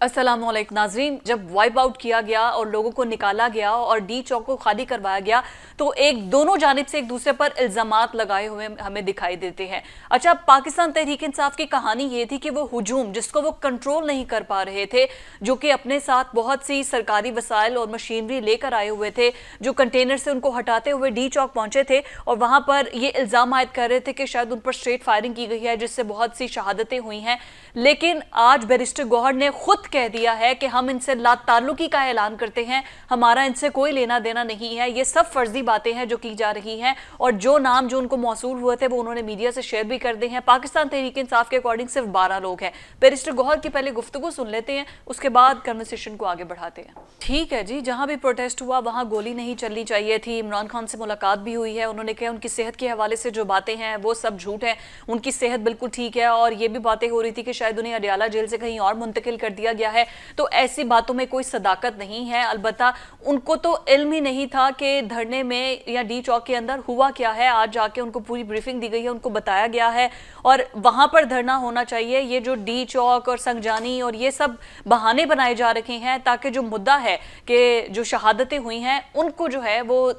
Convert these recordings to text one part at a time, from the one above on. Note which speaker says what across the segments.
Speaker 1: السلام علیکم ناظرین، جب وائپ آؤٹ کیا گیا اور لوگوں کو نکالا گیا اور ڈی چوک کو خالی کروایا گیا تو دونوں جانب سے ایک دوسرے پر الزامات لگائے ہوئے ہمیں دکھائی دیتے ہیں۔ اچھا، پاکستان تحریک انصاف کی کہانی یہ تھی کہ وہ ہجوم جس کو وہ کنٹرول نہیں کر پا رہے تھے، جو کہ اپنے ساتھ بہت سی سرکاری وسائل اور مشینری لے کر آئے ہوئے تھے، جو کنٹینر سے ان کو ہٹاتے ہوئے ڈی چوک پہنچے تھے اور وہاں پر یہ الزام عائد کر رہے تھے کہ شاید ان پر اسٹریٹ فائرنگ کی گئی ہے جس سے بہت سی شہادتیں ہوئی ہیں۔ لیکن آج بیرسٹر گوہر نے خود کہہ دیا ہے کہ ہم ان سے لا تعلقی کا اعلان کرتے ہیں، ہمارا ان سے کوئی لینا دینا نہیں ہے، یہ سب فرضی باتیں ہیں جو کی جا رہی ہیں، اور جو نام جو ان کو موصول ہوئے تھے وہ انہوں نے میڈیا سے شیئر بھی کر دے ہیں۔ پاکستان تحریک انصاف کے اکارڈنگ صرف 12 لوگ ہیں۔ بیرسٹر گوہر کی پہلے گفتگو سن لیتے ہیں، اس کے بعد کنورسیشن کو آگے بڑھاتے ہیں۔ ٹھیک ہے جی، جہاں بھی پروٹیسٹ ہوا وہاں گولی نہیں چلنی چاہیے تھی۔ عمران خان سے ملاقات بھی ہوئی ہے، انہوں نے کہا ان کی صحت کے حوالے سے جو باتیں ہیں وہ سب جھوٹ ہیں، ان کی صحت بالکل ٹھیک ہے، اور یہ بھی باتیں ہو رہی تھی کہ شاید انہیں اڈیالہ جیل سے کہیں اور منتقل کر دیا گیا ہے، تو ایسی باتوں میں کوئی صداقت نہیں ہے۔ البتہ ان کو تو علم ہی نہیں تھا کہ دھرنے میں یا ڈی چوک کے اندر ہوا کیا ہے۔ آج جا کے ان کو پوری بریفنگ دی گئی ہے، ان کو بتایا گیا ہے، اور وہاں پر دھرنا ہونا چاہیے۔ یہ جو ڈی چوک اور سنگجانی اور یہ سب بہانے بنائے جا رکھے ہیں تاکہ جو مدعا ہے کہ جو شہادتیں ہوئی ہیں ان کو جو ہے وہ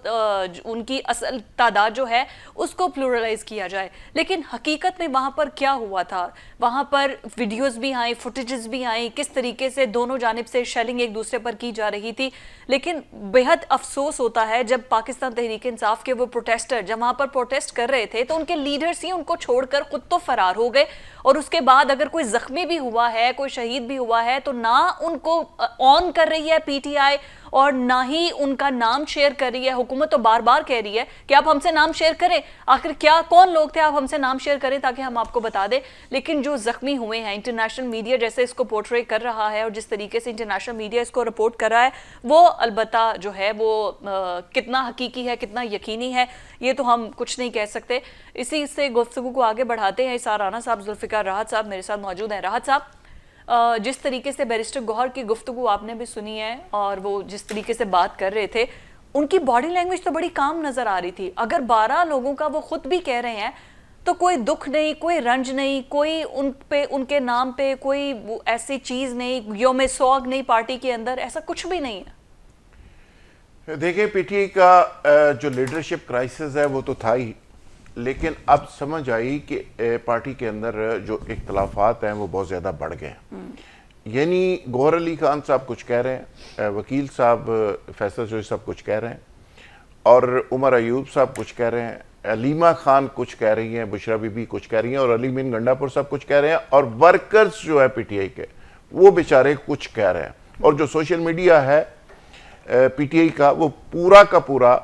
Speaker 1: ان کی اصل تعداد جو ہے اس کو پلورلائز کیا جائے، لیکن حقیقت میں وہاں پر کیا ہوا تھا؟ وہاں پر ویڈیوز بھی آئیں، فوٹیجز بھی آئیں، کس طریقے سے دونوں جانب سے شیلنگ ایک دوسرے پر کی جا رہی تھی۔ لیکن بہت افسوس ہوتا ہے جب پاکستان تحریک انصاف کے وہ پروٹیسٹر جب وہاں پر پروٹیسٹ کر رہے تھے تو ان کے لیڈرز ہی ان کو چھوڑ کر خود تو فرار ہو گئے، اور اس کے بعد اگر کوئی زخمی بھی ہوا ہے، کوئی شہید بھی ہوا ہے، تو نہ ان کو آن کر رہی ہے پی ٹی آئی اور نہ ہی ان کا نام شیئر کر رہی ہے۔ حکومت تو بار بار کہہ رہی ہے کہ آپ ہم سے نام شیئر کریں، آخر کیا کون لوگ تھے، آپ ہم سے نام شیئر کریں تاکہ ہم آپ کو بتا دیں۔ لیکن جو زخمی ہوئے ہیں، انٹرنیشنل میڈیا جیسے اس کو پورٹرے کر رہا ہے اور جس طریقے سے انٹرنیشنل میڈیا اس کو رپورٹ کر رہا ہے، وہ البتہ جو ہے وہ کتنا حقیقی ہے، کتنا یقینی ہے، یہ تو ہم کچھ نہیں کہہ سکتے۔ اسی سے گفتگو کو آگے بڑھاتے ہیں۔ اسار رانا صاحب، ذوالفقار راحت صاحب میرے ساتھ موجود ہیں۔ راحت صاحب، جس طریقے سے بیرسٹر گوہر کی گفتگو آپ نے بھی سنی ہے اور وہ جس طریقے سے بات کر رہے تھے، ان کی باڈی لینگویج تو بڑی کام نظر آ رہی تھی۔ اگر 12 لوگوں کا وہ خود بھی کہہ رہے ہیں تو کوئی دکھ نہیں، کوئی رنج نہیں، کوئی ان کے نام پہ کوئی ایسی چیز نہیں، یوم سوگ نہیں پارٹی کے اندر، ایسا کچھ بھی نہیں ہے۔
Speaker 2: دیکھیں، پی ٹی آئی کا جو لیڈرشپ کرائسس ہے وہ تو تھا ہی، لیکن اب سمجھ آئی کہ پارٹی کے اندر جو اختلافات ہیں وہ بہت زیادہ بڑھ گئے ہیں۔ یعنی گوہر علی خان صاحب کچھ کہہ رہے ہیں، وکیل صاحب فیصل جوئی صاحب کچھ کہہ رہے ہیں، اور عمر ایوب صاحب کچھ کہہ رہے ہیں، علیمہ خان کچھ کہہ رہی ہیں، بشرا بی بی کچھ کہہ رہی ہیں، اور علی مین گنڈا پور صاحب کچھ کہہ رہے ہیں، اور ورکرز جو ہے پی ٹی آئی کے وہ بیچارے کچھ کہہ رہے ہیں، اور جو سوشل میڈیا ہے پی ٹی آئی کا وہ پورا کا پورا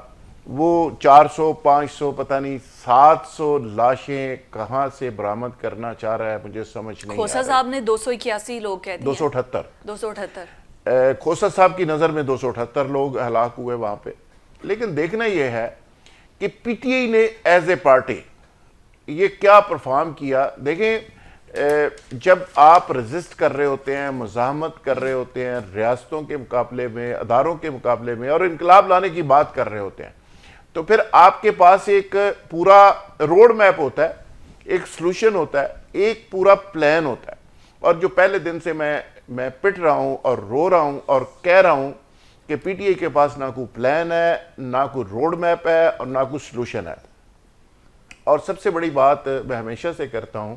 Speaker 2: وہ 400 500 پتہ نہیں 700 لاشیں کہاں سے برآمد کرنا چاہ رہا ہے، مجھے سمجھ نہیں آ رہا ہے۔
Speaker 1: کھوسہ صاحب نے 281 لوگ کہہ دیے،
Speaker 2: 278 کھوسہ صاحب کی نظر میں 278 لوگ ہلاک ہوئے وہاں پہ۔ لیکن دیکھنا یہ ہے کہ پی ٹی آئی نے ایز اے پارٹی یہ کیا پرفارم کیا۔ دیکھیں، جب آپ ریزسٹ کر رہے ہوتے ہیں، مزاحمت کر رہے ہوتے ہیں ریاستوں کے مقابلے میں، اداروں کے مقابلے میں، اور انقلاب لانے کی بات کر رہے ہوتے ہیں، تو پھر آپ کے پاس ایک پورا روڈ میپ ہوتا ہے، ایک سلوشن ہوتا ہے، ایک پورا پلان ہوتا ہے۔ اور جو پہلے دن سے میں پٹ رہا ہوں اور رو رہا ہوں اور کہہ رہا ہوں کہ پی ٹی آئی کے پاس نہ کوئی پلان ہے، نہ کوئی روڈ میپ ہے، اور نہ کوئی سلوشن ہے۔ اور سب سے بڑی بات میں ہمیشہ سے کرتا ہوں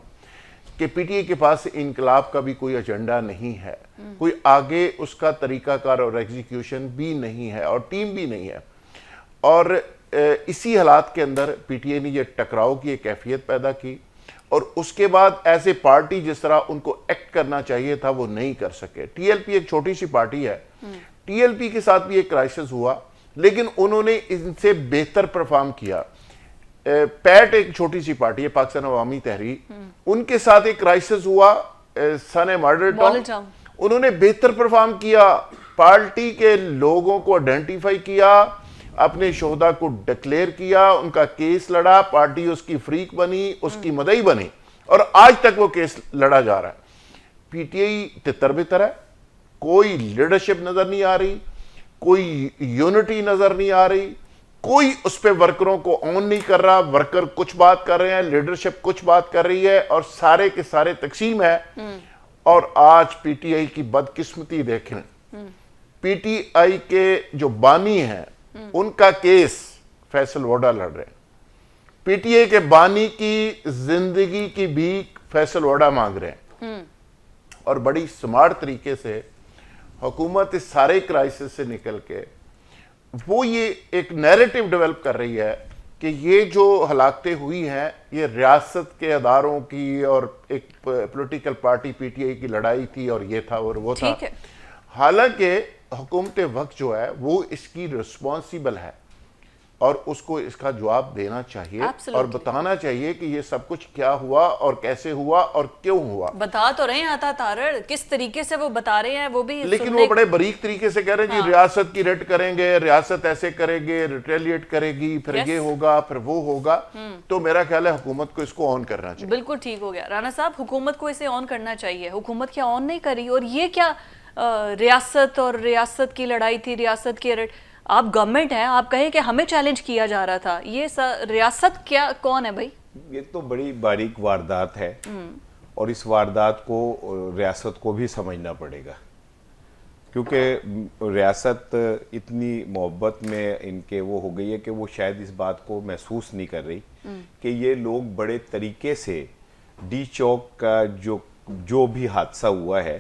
Speaker 2: کہ پی ٹی آئی کے پاس انقلاب کا بھی کوئی ایجنڈا نہیں ہے، کوئی آگے اس کا طریقہ کار اور ایگزیکیوشن بھی نہیں ہے، اور ٹیم بھی نہیں ہے۔ اور اسی حالات کے اندر پی ٹی آئی نے یہ ٹکراؤ کی ایک کیفیت پیدا کی، اور اس کے بعد ایز اے پارٹی جس طرح ان کو ایکٹ کرنا چاہیے تھا وہ نہیں کر سکے۔ ٹی ایل پی ایک چھوٹی سی پارٹی ہے، ٹی ایل پی کے ساتھ بھی ایک کرائسس ہوا، لیکن انہوں نے ان سے بہتر پرفارم کیا۔ پیٹ ایک چھوٹی سی پارٹی ہے، پاکستان عوامی تحریک، ان کے ساتھ ایک کرائسس ہوا سن ماڈل ٹاؤن، انہوں نے بہتر پرفارم کیا، پارٹی کے لوگوں کو آئیڈینٹیفائی کیا، اپنے شہداء کو ڈکلیئر کیا، ان کا کیس لڑا، پارٹی اس کی فریق بنی، اس کی مدعی بنی، اور آج تک وہ کیس لڑا جا رہا ہے۔ پی ٹی آئی تتر بتر ہے، کوئی لیڈرشپ نظر نہیں آ رہی، کوئی یونٹی نظر نہیں آ رہی، کوئی اس پہ ورکروں کو آن نہیں کر رہا، ورکر کچھ بات کر رہے ہیں، لیڈرشپ کچھ بات کر رہی ہے، اور سارے کے سارے تقسیم ہے۔ اور آج پی ٹی آئی کی بدقسمتی دیکھیں، پی ٹی آئی کے جو بانی ہیں ان کا کیس فیصل ووڈا لڑ رہے ہیں، پی ٹی آئی کے بانی کی زندگی کی بھیک فیصل ووڈا مانگ رہے ہیں، اور بڑی سمارٹ طریقے سے حکومت اس سارے کرائسس سے نکل کے وہ یہ ایک نیریٹو ڈیولپ کر رہی ہے کہ یہ جو ہلاکتیں ہوئی ہیں یہ ریاست کے اداروں کی اور ایک political party P T I کی لڑائی تھی اور یہ تھا اور وہ تھا، حالانکہ حکومت وقت جو ہے وہ اس کی رسپانسیبل ہے اور اس کو اس کا جواب دینا چاہیے اور بتانا چاہیے کہ یہ سب کچھ کیا ہوا اور کیسے ہوا اور کیوں ہوا۔
Speaker 1: بتا تو رہے ہیں عطا تارڑ، کس طریقے سے وہ بتا رہے ہیں وہ بھی،
Speaker 2: لیکن وہ بڑے باریک طریقے سے کہہ رہے ہیں جی ریاست کی ریٹ کریں گے، ریاست ایسے کرے گے، ریٹیلیٹ کرے گی، پھر یہ ہوگا، پھر وہ ہوگا۔ تو میرا خیال ہے حکومت کو اس کو آن کرنا چاہیے۔
Speaker 1: بالکل ٹھیک ہو گیا رانا صاحب، حکومت کو اسے آن کرنا چاہیے، حکومت کیا آن نہیں کری؟ اور یہ کیا ریاست اور ریاست کی لڑائی تھی، ریاست کی ریٹ، آپ گورنمنٹ ہیں، آپ کہیں کہ ہمیں چیلنج کیا جا رہا تھا، یہ ریاست کیا کون ہے بھائی؟
Speaker 3: یہ تو بڑی باریک واردات ہے اور اس واردات کو ریاست کو بھی سمجھنا پڑے گا، کیونکہ ریاست اتنی محبت میں ان کے وہ ہو گئی ہے کہ وہ شاید اس بات کو محسوس نہیں کر رہی کہ یہ لوگ بڑے طریقے سے ڈی چوک کا جو بھی حادثہ ہوا ہے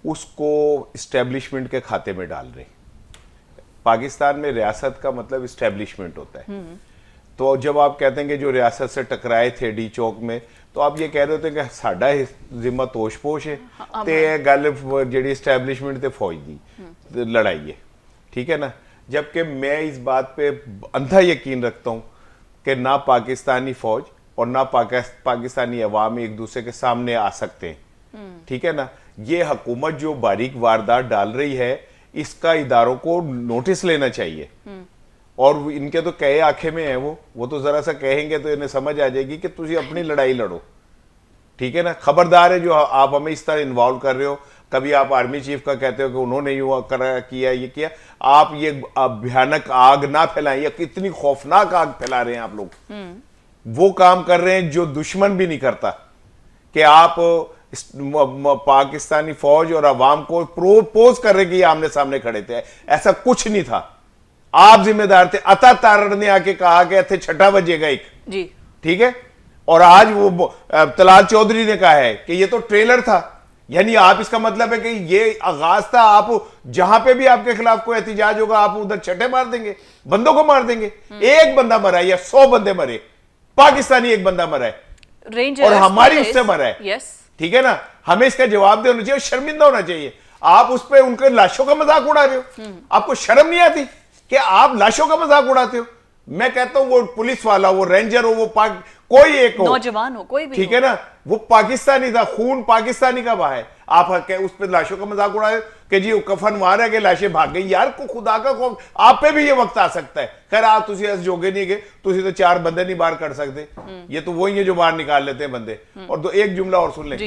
Speaker 3: اس کو اسٹیبلشمنٹ کے کھاتے میں ڈال رہے ہیں۔ پاکستان میں ریاست کا مطلب اسٹیبلشمنٹ ہوتا ہے، تو جب آپ کہتے ہیں کہ جو ریاست سے ٹکرائے تھے ڈی چوک میں، تو آپ یہ کہہ رہے ہوتے ہیں کہ ساڈا ذمہ توش پوش ہے تے گل جڑی اسٹیبلشمنٹ تے فوج دی لڑائی ہے، ٹھیک ہے نا؟ جبکہ میں اس بات پہ اندھا یقین رکھتا ہوں کہ نہ پاکستانی فوج اور نہ پاکستانی عوام ایک دوسرے کے سامنے آ سکتے ہیں، ٹھیک ہے نا؟ یہ حکومت جو باریک واردات ڈال رہی ہے اس کا اداروں کو نوٹس لینا چاہیے، اور ان کے تو کہے آنکھیں میں ہیں، وہ تو ذرا سا کہیں گے تو انہیں سمجھ آ جائے گی کہ تجھے اپنی لڑائی لڑو، ٹھیک ہے نا؟ خبردار ہے جو آپ ہمیں اس طرح انوالو کر رہے ہو، کبھی آپ آرمی چیف کا کہتے ہو کہ انہوں نے کیا یہ کیا، آپ یہ بھیانک آگ نہ پھیلائیں، یہ کتنی خوفناک آگ پھیلا رہے ہیں آپ لوگ، وہ کام کر رہے ہیں جو دشمن بھی نہیں کرتا، کہ آپ پاکستانی فوج اور عوام کو پروپوز کر رہے کہ یہ آمنے سامنے کھڑے تھے، ایسا کچھ نہیں تھا، آپ ذمہ دار تھے۔ عطا تارڑ نے آ کے کہا کہ ایتھے چھٹا بجے گا ایک،
Speaker 1: جی
Speaker 3: ٹھیک ہے، اور آج وہ طلال چودھری نے کہا ہے کہ یہ تو ٹریلر تھا، یعنی آپ اس کا مطلب ہے کہ یہ آغاز تھا، آپ جہاں پہ بھی آپ کے خلاف کوئی احتجاج ہوگا آپ ادھر چھٹے مار دیں گے، بندوں کو مار دیں گے۔ ایک بندہ مرا ہے یا 100 بندے مرے، پاکستانی ایک بندہ مرا ہے اور ہماری اس سے مرا ہے، ٹھیک ہے نا؟ ہمیں اس کا جواب دینا چاہیے اور شرمندہ ہونا چاہیے۔ آپ اس پہ ان کے لاشوں کا مذاق اڑا رہے ہو، آپ کو شرم نہیں آتی کہ آپ لاشوں کا مذاق اڑاتے ہو؟ میں کہتا ہوں وہ پولیس والا، وہ رینجر ہو، وہ کوئی ایک ہو،
Speaker 1: نوجوان ہو، کوئی بھی،
Speaker 3: ٹھیک ہے نا، وہ پاکستانی تھا، خون پاکستانی کا بہا ہے، آپ اس پہ لاشوں کا مذاق اڑائے کہ جی کفن مار ہے کہ لاشیں بھاگ گئی۔ یار کو خدا کا خوف، آپ پہ بھی یہ وقت آ سکتا ہے۔ خیر آپ تسی ایسے جوگے نہیں گئے، تسی تو 4 بندے نہیں باہر کر سکتے، یہ تو وہی ہیں جو باہر نکال لیتے ہیں بندے۔ اور تو ایک جملہ اور سن لیں،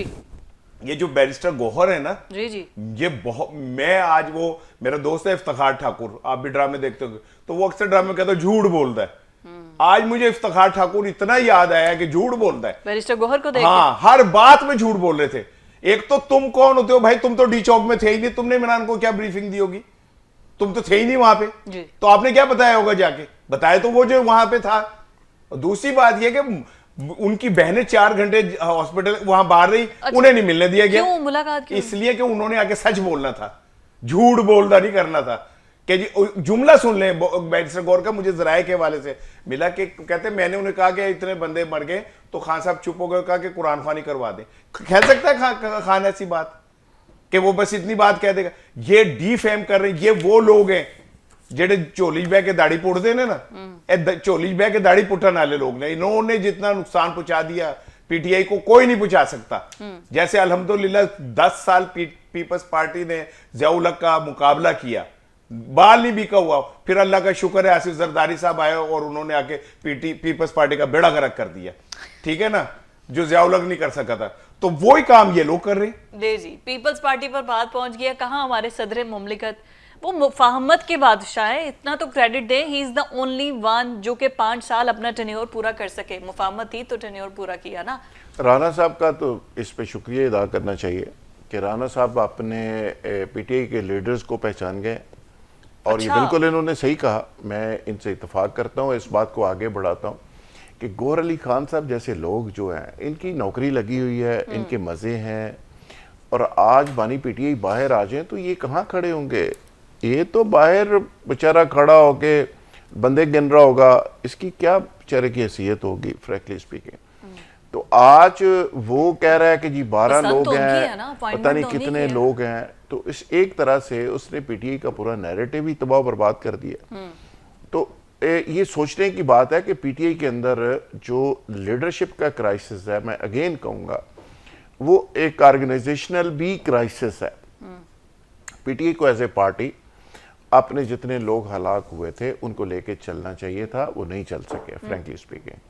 Speaker 3: یہ جو بیرسٹر گوہر ہے نا، یہ بہت، میں آج وہ میرا دوست ہے افتخار ٹھاکر، آپ بھی ڈرامے دیکھتے ہو، تو وہ اکثر ڈرامے کہتا ہے جھوٹ بولتا ہے۔ آج مجھے افتخار ٹھاکر اتنا یاد آیا کہ جھوٹ بولتا ہے،
Speaker 1: بیرسٹر گوہر کو دیکھ،
Speaker 3: ہاں ہر بات میں جھوٹ بول رہے تھے۔ ایک تو تم کون ہوتے ہو بھائی؟ تم تو ڈی چوک میں تھے ہی نہیں، تم نے عمران کو کیا بریفنگ دی ہوگی؟ تم تو تھے ہی نہیں وہاں پہ، تو آپ نے کیا بتایا ہوگا جا کے؟ بتایا تو وہ جو وہاں پہ تھا۔ دوسری بات یہ کہ ان کی بہنیں 4 گھنٹے ہاسپٹل وہاں باہر رہی، انہیں نہیں ملنے دیا گیا، اس لیے کہ انہوں نے آ کے سچ بولنا تھا، جھوٹ بولنا نہیں کرنا تھا۔ کہ جی جملہ سن لیں بیرسٹر گوہر کا، مجھے ذرائع کے حوالے سے ملا کہ کہتے میں نے انہیں کہا کہ اتنے بندے مر گئے تو خان صاحب چپ ہو گئے، کہا کہ قرآن خوانی کروا دیں۔ کہہ سکتا ہے خان ایسی بات کہ وہ بس اتنی بات کہہ دے گا؟ یہ ڈی فیم کر رہے ہیں، یہ وہ لوگ ہیں جڑے چولی بہ کے داڑھی پوٹ دے نا، چولی بہ کے داڑھی پٹن والے لوگ نے، انہوں نے جتنا نقصان پہنچا دیا پی ٹی آئی کو کوئی نہیں پہنچا سکتا۔ جیسے الحمدللہ 10 سال پیپلز پارٹی نے ضیاء الحق کا مقابلہ کیا، بال نہیں بیکا ہوا، پھر اللہ کا شکر ہے آصف زرداری صاحب آئے اور انہوں نے آ کے پیپلز پارٹی کا بیڑا غرق کر دیا، ٹھیک ہے نا، جو ضیاء الحق نہیں کر سکا تھا۔ تو وہی کام یہ لوگ کر رہے ہیں۔
Speaker 1: جی پیپلز پارٹی پر بات پہنچ گیا، کہاں ہمارے صدر مملکت، وہ مفاہمت کے بادشاہ ہے، اتنا تو کریڈٹ دیں، ہی از دا اونلی ون جو کہ 5 سال اپنا ٹینیور پورا کر سکے، مفاہمت ہی تو ٹینیور پورا کیا نا۔
Speaker 2: رانا صاحب کا تو اس پہ شکریہ ادا کرنا چاہیے کہ رانا صاحب اپنے پی ٹی آئی کے لیڈرز کو پہچان گئے اور یہ
Speaker 1: اچھا۔
Speaker 2: بالکل انہوں نے صحیح کہا، میں ان سے اتفاق کرتا ہوں، اس بات کو آگے بڑھاتا ہوں کہ گور علی خان صاحب جیسے لوگ جو ہیں ان کی نوکری لگی ہوئی ہے، ان کے مزے ہیں، اور آج بانی پی ٹی آئی باہر آ جائیں تو یہ کہاں کھڑے ہوں گے؟ یہ تو باہر بیچارہ کھڑا ہو کے بندے گن رہا ہوگا، اس کی کیا بیچارے کی حیثیت ہوگی فرینکلی اسپیکنگ۔ تو آج وہ کہہ رہا ہے کہ جی 12
Speaker 1: پسند
Speaker 2: لوگ
Speaker 1: تو ان کی
Speaker 2: ہیں،
Speaker 1: ہے نا،
Speaker 2: پتہ
Speaker 1: appointment
Speaker 2: نہیں
Speaker 1: تو انہی
Speaker 2: کتنے
Speaker 1: کی ہے۔
Speaker 2: لوگ ہیں، تو اس ایک طرح سے اس نے پی ٹی آئی کا پورا نیریٹو ہی تباہ و برباد کر دیا۔ تو یہ سوچنے کی بات ہے کہ پی ٹی آئی کے اندر جو لیڈرشپ کا کرائسس ہے، میں اگین کہوں گا وہ ایک آرگنائزیشنل بھی کرائسس ہے۔ پی ٹی آئی کو ایز اے پارٹی اپنے جتنے لوگ ہلاک ہوئے تھے ان کو لے کے چلنا چاہیے تھا، وہ نہیں چل سکے فرینکلی اسپیکنگ۔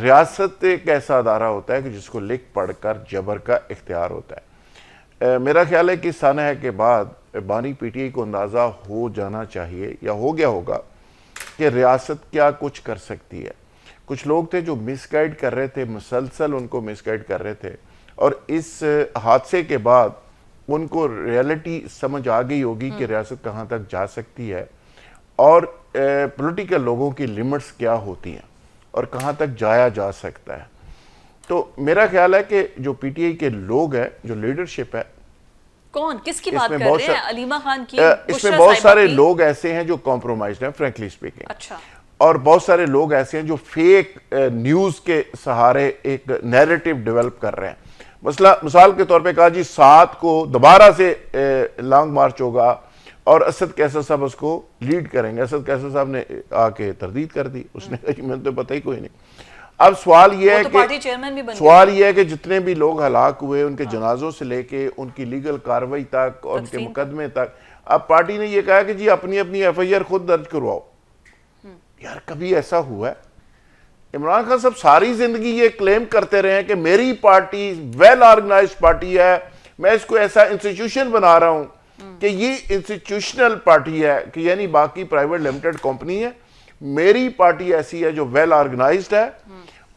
Speaker 2: ریاست ایک ایسا ادارہ ہوتا ہے کہ جس کو لکھ پڑھ کر جبر کا اختیار ہوتا ہے۔ میرا خیال ہے کہ سانحہ کے بعد بانی پی ٹی آئی کو اندازہ ہو جانا چاہیے یا ہو گیا ہوگا کہ ریاست کیا کچھ کر سکتی ہے۔ کچھ لوگ تھے جو مس گائیڈ کر رہے تھے، مسلسل ان کو مس گائیڈ کر رہے تھے، اور اس حادثے کے بعد ان کو ریئلٹی سمجھ آ گئی ہوگی کہ ریاست کہاں تک جا سکتی ہے اور پولیٹیکل لوگوں کی لیمٹس کیا ہوتی ہیں اور کہاں تک جایا جا سکتا ہے۔ تو میرا خیال ہے کہ جو پی ٹی آئی کے لوگ ہیں، جو لیڈرشپ ہے،
Speaker 1: کون کس کی
Speaker 2: اس
Speaker 1: بات
Speaker 2: میں
Speaker 1: کر
Speaker 2: بہت
Speaker 1: رہے ہیں؟ علیمہ خان کی،
Speaker 2: اس میں
Speaker 1: بشرا
Speaker 2: بہت
Speaker 1: صاحبہ
Speaker 2: سارے
Speaker 1: کی؟
Speaker 2: لوگ ایسے ہیں جو کمپرومائزڈ ہیں فرینکلی اسپیکنگ،
Speaker 1: اچھا،
Speaker 2: اور بہت سارے لوگ ایسے ہیں جو فیک نیوز کے سہارے ایک نیریٹو ڈیولپ کر رہے ہیں۔ مثال کے طور پہ کہا جی 7 کو دوبارہ سے لانگ مارچ ہوگا اور اسد کیسر صاحب اس کو لیڈ کریں گے۔ اسد کیسر صاحب نے آ کے تردید کر دی، اس نے کہا جی میں تو پتہ ہی کوئی نہیں۔ اب سوال یہ
Speaker 1: وہ
Speaker 2: ہے
Speaker 1: تو پارٹی چیئرمین بھی بن گئے۔
Speaker 2: سوال یہ ہے کہ جتنے بھی لوگ ہلاک ہوئے ان کے جنازوں سے لے کے ان کی لیگل کارروائی تک اور ان کے مقدمے تک، اب پارٹی نے یہ کہا کہ جی اپنی ایف آئی آر خود درج کرواؤ۔ یار کبھی ایسا ہوا ہے؟ عمران خان صاحب ساری زندگی یہ کلیم کرتے رہے ہیں کہ میری پارٹی ویل آرگنائزڈ پارٹی ہے، میں اس کو ایسا انسٹیٹیوشن بنا رہا ہوں کہ یہ انسٹیٹیوشنل پارٹی ہے، کہ یعنی باقی پرائیویٹ لمیٹڈ کمپنی ہے، میری پارٹی ایسی ہے جو ویل آرگنائزڈ ہے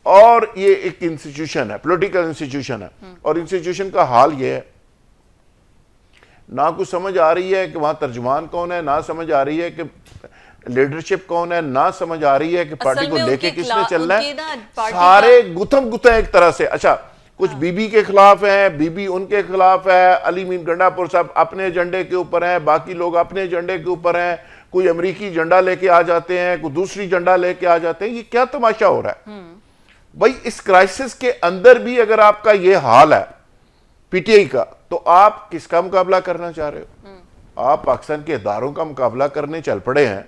Speaker 2: اور یہ ایک انسٹیٹیوشن ہے، پولیٹیکل انسٹیٹیوشن ہے، اور انسٹیٹیوشن کا حال یہ ہے نہ کچھ سمجھ آ رہی ہے کہ وہاں ترجمان کون ہے، نہ سمجھ آ رہی ہے کہ لیڈرشپ کون ہے، نہ سمجھ آ رہی ہے کہ پارٹی کو لے کے کس نے چلنا ہے۔ سارے گتھم گتھم ایک طرح سے، اچھا کچھ بی بی کے خلاف ہیں، بی بی ان کے خلاف ہے، علی مین گنڈا پور صاحب اپنے ایجنڈے کے اوپر ہیں، باقی لوگ اپنے ایجنڈے کے اوپر ہیں، کوئی امریکی جھنڈا لے کے آ جاتے ہیں، کوئی دوسری جھنڈا لے کے آ جاتے ہیں۔ یہ کیا تماشا ہو رہا ہے بھائی؟ اس کرائسس کے اندر بھی اگر آپ کا یہ حال ہے پی ٹی آئی کا، تو آپ کس کا مقابلہ کرنا چاہ رہے ہو؟ آپ پاکستان کے اداروں کا مقابلہ کرنے چل پڑے ہیں۔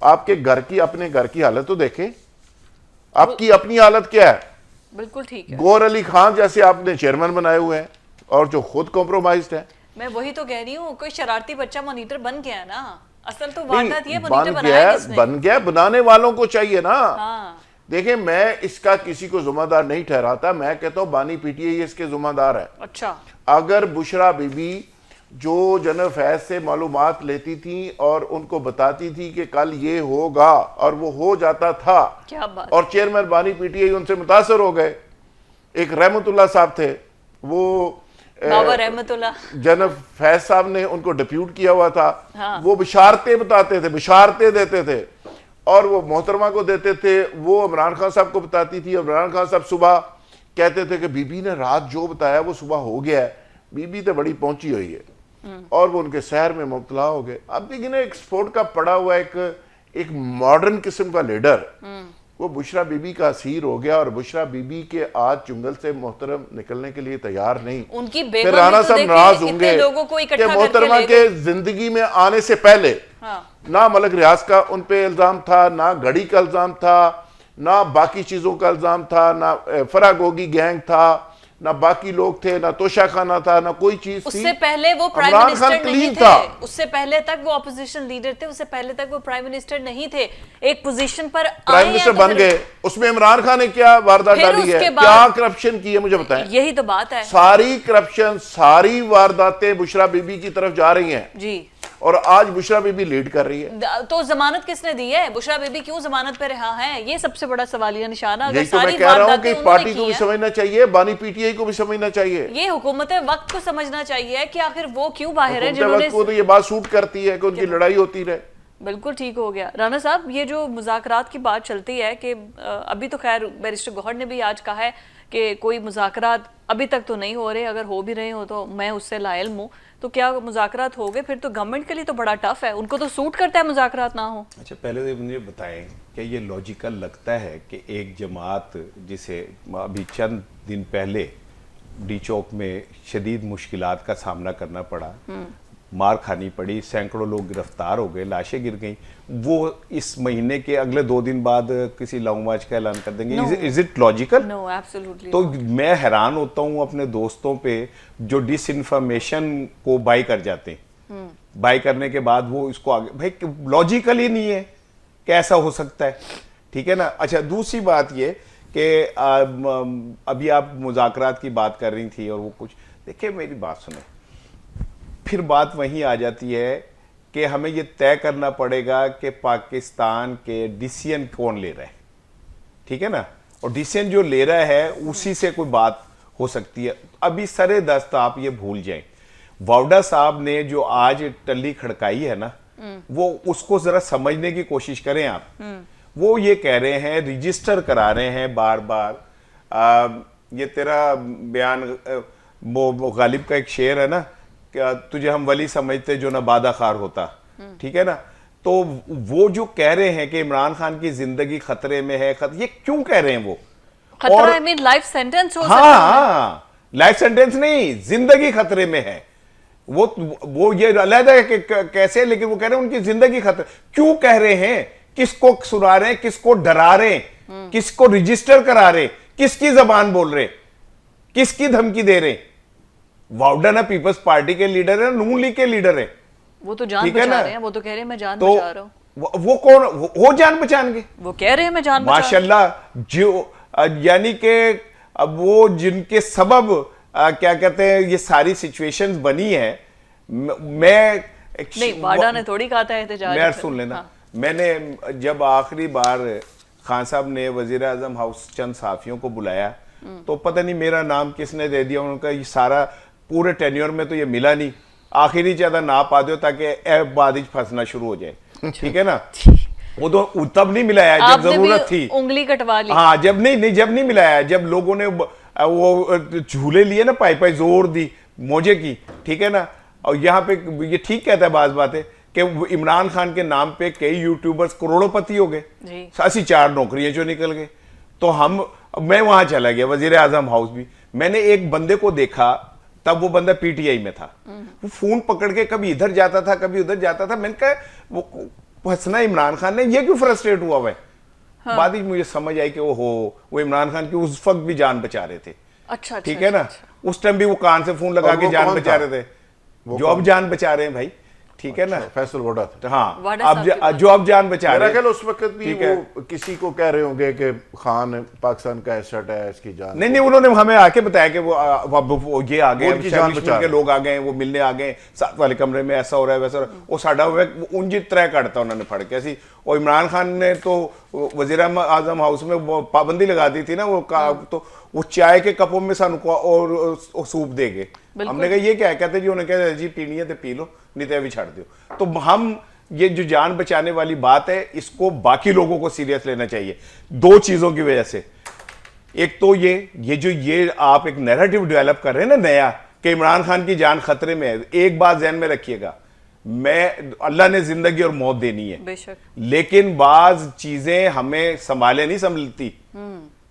Speaker 2: آپ کے گھر کی، اپنے گھر کی حالت تو دیکھیں، آپ کی اپنی حالت کیا ہے؟
Speaker 1: بالکل ٹھیک ہے۔
Speaker 2: گور علی خان جیسے آپ نے چیئرمین بنائے ہوئے ہیں اور جو خود کمپرومائزڈ ہے۔
Speaker 1: میں وہی تو کہہ رہی ہوں، کوئی شرارتی بچہ مانیٹر بن گیا ہے نا، اصل تو
Speaker 2: نہیں،
Speaker 1: واردات یہ مانیٹر بنایا کس نے؟
Speaker 2: بن گیا، بنانے والوں کو چاہیے نا۔
Speaker 1: ہاں،
Speaker 2: دیکھیں میں اس کا کسی کو ذمہ دار نہیں ٹھہراتا، میں کہتا ہوں بانی پی ٹی آئی اس کے ذمہ دار ہے۔
Speaker 1: اچھا،
Speaker 2: اگر بشرا بی بی جو جنرل فیض سے معلومات لیتی تھیں اور ان کو بتاتی تھی کہ کل یہ ہوگا اور وہ ہو جاتا تھا،
Speaker 1: کیا بات،
Speaker 2: اور چیئرمین بانی پی ٹی آئی ان سے متاثر ہو گئے۔ ایک رحمت اللہ صاحب تھے، وہ
Speaker 1: بابا رحمت اللہ،
Speaker 2: جنرل فیض صاحب نے ان کو ڈیپیوٹ کیا ہوا تھا، وہ بشارتیں بتاتے تھے، بشارتیں دیتے تھے، اور وہ محترمہ کو دیتے تھے، وہ عمران خان صاحب کو بتاتی تھی، عمران خان صاحب صبح کہتے تھے کہ بی بی نے رات جو بتایا وہ صبح ہو گیا ہے، بی بی تو بڑی پہنچی ہوئی ہے، اور وہ ان کے سحر میں مبتلا ہو گئے۔ اب دیکھیں نا، ایکسپورٹ کا پڑا ہوا ایک ماڈرن قسم کا لیڈر وہ بشرا بی بی کا اسیر ہو گیا، اور بشرا بی بی کے آج چنگل سے محترم نکلنے کے لیے تیار نہیں۔
Speaker 1: ان کی
Speaker 2: پھر
Speaker 1: بیگم
Speaker 2: رانا
Speaker 1: بھی تو
Speaker 2: صاحب
Speaker 1: دیکھیں
Speaker 2: ناراض ہوں
Speaker 1: کتنے
Speaker 2: گے
Speaker 1: لوگوں کو اکٹھا
Speaker 2: کہ
Speaker 1: کر کے
Speaker 2: محترمہ
Speaker 1: لے
Speaker 2: کے
Speaker 1: گئے۔
Speaker 2: زندگی میں آنے سے پہلے
Speaker 1: ہاں،
Speaker 2: نہ ملک ریاض کا ان پہ الزام تھا، نہ گھڑی کا الزام تھا، نہ باقی چیزوں کا الزام تھا، نہ فرا گوگی گینگ تھا، نہ باقی لوگ تھے، نہ توشہ خانہ تھا، نہ کوئی چیز
Speaker 1: اس
Speaker 2: تھی۔
Speaker 1: سے پہلے وہ prime
Speaker 2: Imran Khan
Speaker 1: minister
Speaker 2: clean
Speaker 1: نہیں
Speaker 2: تھا۔
Speaker 1: تھے، اس سے پہلے تک وہ اپوزیشن لیڈر تھے، اس سے پہلے تک وہ پرائم منسٹر نہیں تھے، ایک پوزیشن پر
Speaker 2: پرائم منسٹر بن گئے، اس میں عمران خان نے کیا واردات
Speaker 1: پھر
Speaker 2: ڈالی
Speaker 1: اس
Speaker 2: ہے،
Speaker 1: کے بعد
Speaker 2: کیا کرپشن کی ہے مجھے بتائیں۔
Speaker 1: یہی تو بات ہے
Speaker 2: ساری کرپشن، ساری وارداتیں بشرا بی بی کی طرف جا رہی ہیں۔
Speaker 1: جی،
Speaker 2: اور آج بشرا بی بی لیڈ کر رہی ہے.
Speaker 1: تو ضمانت کس نے دی ہے؟ بشرا بی بی کیوں ضمانت پہ رہا ہے؟ یہ سب سے بڑا سوالیہ نشانہ.
Speaker 2: یہی تو میں کہہ رہا ہوں کہ پارٹی کو بھی سمجھنا چاہیے, بانی پی ٹی آئی کو بھی سمجھنا چاہیے,
Speaker 1: یہ حکومت وقت کو سمجھنا چاہیے کہ آخر وہ کیوں باہر ہیں جنہوں نے.
Speaker 2: کو تو یہ بات سوٹ کرتی ہے کہ ان کی لڑائی ہوتی رہے.
Speaker 1: بالکل ٹھیک ہو گیا. رانا صاحب, یہ جو مذاکرات کی بات چلتی ہے کہ ابھی تو خیر بیرسٹر گوہر نے بھی آج کہا ہے کہ کوئی مذاکرات ابھی تک تو نہیں ہو رہے, اگر ہو بھی رہے ہو تو میں اس سے لا علم ہوں, تو کیا مذاکرات ہو گئے؟ پھر تو گورنمنٹ کے لیے تو بڑا ٹف ہے, ان کو تو سوٹ کرتا ہے مذاکرات نہ ہو.
Speaker 3: اچھا, پہلے تو مجھے بتائیں کہ یہ لاجیکل لگتا ہے کہ ایک جماعت جسے ابھی چند دن پہلے ڈی چوک میں شدید مشکلات کا سامنا کرنا پڑا, مار کھانی پڑی, سینکڑوں لوگ گرفتار ہو گئے, لاشیں گر گئیں, وہ اس مہینے کے اگلے 2 دن بعد کسی لاؤ مارچ کا اعلان کر دیں گے؟ Is it logical?
Speaker 1: No, absolutely.
Speaker 3: تو میں حیران ہوتا ہوں اپنے دوستوں پہ جو ڈس انفارمیشن کو بائی کر جاتے ہیں, بائی کرنے کے بعد وہ اس کو آگے, بھائی لاجیکل ہی نہیں ہے کہ ایسا ہو سکتا ہے, ٹھیک ہے نا. اچھا, دوسری بات یہ کہ ابھی آپ مذاکرات کی بات کر رہی تھی اور وہ کچھ, دیکھیں میری بات سنیں, پھر بات وہیں آ جاتی ہے کہ ہمیں یہ طے کرنا پڑے گا کہ پاکستان کے ڈیسیژن کون لے رہا ہے, ٹھیک ہے نا, اور ڈیسیژن جو لے رہا ہے اسی سے کوئی بات ہو سکتی ہے. ابھی سرے دست آپ یہ بھول جائیں, واوڈا صاحب نے جو آج ٹلی کھڑکائی ہے نا, وہ اس کو ذرا سمجھنے کی کوشش کریں آپ. وہ یہ کہہ رہے ہیں, رجسٹر کرا رہے ہیں بار بار, یہ تیرا بیان وہ غالب کا ایک شعر ہے نا, تجھے ہم ولی سمجھتے جو نہ بادہ خار ہوتا, ٹھیک ہے نا. تو وہ جو کہہ رہے ہیں کہ عمران خان کی زندگی خطرے میں ہے, یہ کیوں کہہ رہے ہیں وہ؟
Speaker 1: خطرہ ہے, مین لائف سینٹنس ہو سکتا ہے.
Speaker 3: ہاں, لائف سینٹنس نہیں, زندگی خطرے میں ہے. وہ یہ علیحدہ ہے کہ کیسے, لیکن وہ کہہ رہے ہیں ان کی زندگی خطرے. کیوں کہہ رہے ہیں؟ کس کو سنا رہے ہیں, کس کو ڈرا رہے ہیں, کس کو رجسٹر کرا رہے, کس کی زبان بول رہے, کس کی دھمکی دے رہے؟ واوڈا نا پیپلز پارٹی کے لیڈر ہے, نون لیگ کے لیڈر ہے.
Speaker 1: وہ تو جان بچا رہے ہیں, وہ تو کہہ رہے ہیں میں جان
Speaker 3: تو
Speaker 1: بچا رہا ہوں.
Speaker 3: وہ کون وہ جان بچائیں گے؟
Speaker 1: وہ کہہ رہے ہیں میں جان بچا رہا ہوں.
Speaker 3: ماشاءاللہ, جو یعنی کہ اب وہ جن کے سبب کیا کہتے ہیں یہ ساری سچویشنز بنی ہے. میں
Speaker 1: نہیں, واڈا نے تھوڑی کہا تھا احتجاج.
Speaker 3: میں سن لینا, میں نے جب آخری بار خان صاحب نے وزیر اعظم ہاؤس چند صحافیوں کو بلایا تو پتہ نہیں میرا نام کس نے دے دیا, ان کا یہ سارا پورے ٹینیور میں تو یہ ملا نہیں, آخری زیادہ نا پا دو تاکہ ایب بعد پھنسنا شروع ہو جائے, ٹھیک ہے نا. وہ تو تب نہیں ملایا جب ضرورت تھی,
Speaker 1: انگلی کٹوا لی.
Speaker 3: ہاں, جب نہیں ملایا, جب لوگوں نے وہ جھولے لیے نا, پائی زور دی موجے کی, ٹھیک ہے نا. اور یہاں پہ یہ ٹھیک کہتا ہے بعض باتیں کہ عمران خان کے نام پہ کئی یوٹیوبرز کروڑوں پتی ہو گئے, 84 نوکریاں جو نکل گئے. تو میں وہاں چلا گیا وزیر اعظم ہاؤس بھی, میں نے ایک بندے کو دیکھا, تب وہ بندہ پی ٹی آئی میں تھا, وہ فون پکڑ کے کبھی ادھر جاتا تھا کبھی ادھر جاتا تھا. میں نے کہا وہ ہنسنا عمران خان نے, یہ کیوں فرسٹریٹ ہوا ہوا ہے؟ بعد ہی مجھے سمجھ آئی کہ وہ عمران خان کی اس وقت بھی جان بچا رہے تھے.
Speaker 1: اچھا,
Speaker 3: ٹھیک ہے نا, اس ٹائم بھی وہ کان سے فون لگا کے جان بچا رہے تھے, جو اب جان بچا رہے ہیں بھائی, ٹھیک ہے نا.
Speaker 2: فیصل ووڈا تھا.
Speaker 3: ہاں, جو اب جان بچا رہے ہیں.
Speaker 2: میرا خیال اس وقت بھی وہ کسی کو کہہ رہے ہوں گے کہ خان پاکستان کا ایسٹ ہے, اس کی جان.
Speaker 3: نہیں, انہوں نے ہمیں آ کے بتایا کہ وہ یہ آ گئے, اسٹیبلشمنٹ کے لوگ آ گئے, وہ ملنے آ گئے, ساتھ والے کمرے میں ایسا ہو رہا ہے ویسا ہو رہا ہے. وہ ساڈا انجی طرح کٹتا انہوں نے پھڑ کے ایسی. اور عمران خان نے تو وزیر اعظم ہاؤس میں پابندی لگا دی تھی نا, تو وہ چائے کے کپوں میں سانو اور سوپ دے گئے. ہم نے کہا یہ کیا ہے, کہتے جی, انہوں نے کہا جی پینی ہے تو پی لو, نہیں تو بھی چھاڑ دیو. تو ہم یہ جو جان بچانے والی بات ہے اس کو باقی لوگوں کو سیریس لینا چاہیے 2 چیزوں کی وجہ سے. ایک تو یہ آپ ایک نیریٹو ڈیولپ کر رہے ہیں نا نیا, کہ عمران خان کی جان خطرے میں ہے. ایک بات ذہن میں رکھیے گا, اللہ نے زندگی اور موت دینی ہے, لیکن بعض چیزیں ہمیں سنبھالے نہیں سنبھلتی,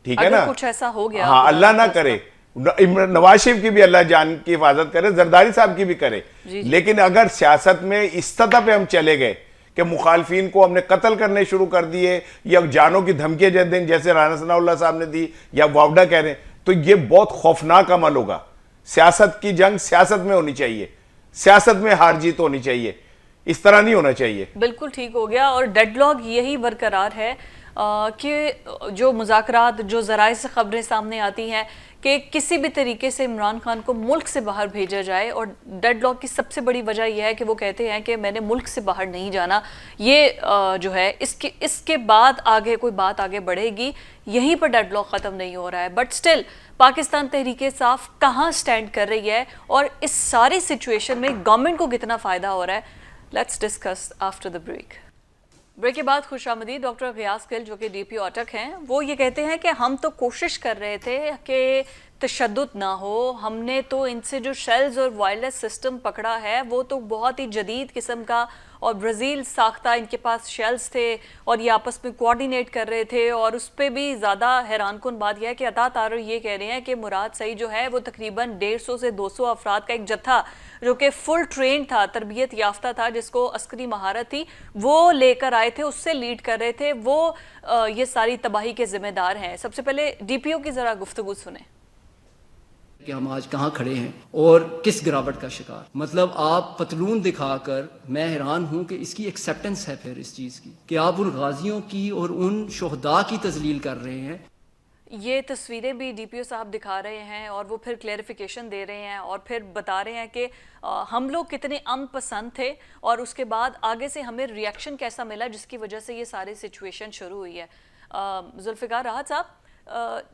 Speaker 3: ٹھیک ہے نا.
Speaker 1: کچھ ایسا ہو گیا,
Speaker 3: ہاں, اللہ نہ کرے, نواز شریف کی بھی اللہ جان کی حفاظت کرے, زرداری صاحب کی بھی کرے. لیکن اگر سیاست میں اس سطح پہ ہم چلے گئے کہ مخالفین کو ہم نے قتل کرنے شروع کر دیے, یا جانوں کی دھمکیاں جیسے رانا ثناء اللہ صاحب نے دی, یا واوڈا کہہ رہے ہیں, تو یہ بہت خوفناک عمل ہوگا. سیاست کی جنگ سیاست میں ہونی چاہیے, سیاست میں ہار جیت ہونی چاہیے, اس طرح نہیں ہونا چاہیے.
Speaker 1: بالکل ٹھیک ہو گیا. اور ڈیڈ لاک یہی برقرار ہے. کہ جو مذاکرات، جو ذرائع سے خبریں سامنے آتی ہیں کہ کسی بھی طریقے سے عمران خان کو ملک سے باہر بھیجا جائے، اور ڈیڈ لاک کی سب سے بڑی وجہ یہ ہے کہ وہ کہتے ہیں کہ میں نے ملک سے باہر نہیں جانا. یہ جو ہے اس کے بعد آگے کوئی بات آگے بڑھے گی، یہیں پر ڈیڈ لاک ختم نہیں ہو رہا ہے. بٹ سٹل پاکستان تحریک انصاف کہاں سٹینڈ کر رہی ہے اور اس ساری سچویشن میں گورنمنٹ کو کتنا فائدہ ہو رہا ہے؟ Let's discuss after the break. Break کے بعد خوش آمدید ڈاکٹر غیاث گل جو کہ ڈی پی او اٹک ہیں. وہ یہ کہتے ہیں کہ ہم تو کوشش کر رہے تھے کہ تشدد نہ ہو، ہم نے تو ان سے جو شیلز اور وائرلیس سسٹم پکڑا ہے وہ تو بہت ہی جدید قسم کا اور برازیل ساختہ ان کے پاس شیلز تھے اور یہ آپس میں کوارڈینیٹ کر رہے تھے. اور اس پہ بھی زیادہ حیران کن بات یہ ہے کہ عطا طاہر یہ کہہ رہے ہیں کہ مراد سعید جو ہے وہ تقریباً 150 سے 200 افراد کا ایک جتھا جو کہ فل ٹرین تھا، تربیت یافتہ تھا، جس کو عسکری مہارت تھی، وہ لے کر آئے تھے، اس سے لیڈ کر رہے تھے، وہ یہ ساری تباہی کے ذمہ دار ہیں. سب سے پہلے ڈی پی او کی ذرا گفتگو سنیں
Speaker 4: کہ ہم آج کہاں کھڑے ہیں اور کس گراوٹ کا شکار. مطلب آپ پتلون دکھا کر، میں حیران ہوں کہ اس کی ایکسیپٹنس ہے پھر اس چیز کی کہ آپ ان غازیوں کی اور ان شہداء کی تذلیل کر رہے ہیں.
Speaker 1: یہ تصویریں بھی ڈی پی او صاحب دکھا رہے ہیں اور وہ پھر کلیریفیکیشن دے رہے ہیں اور پھر بتا رہے ہیں کہ ہم لوگ کتنے امن پسند تھے اور اس کے بعد آگے سے ہمیں ریئیکشن کیسا ملا جس کی وجہ سے یہ ساری سچویشن شروع ہوئی ہے. ذوالفقار راحت صاحب،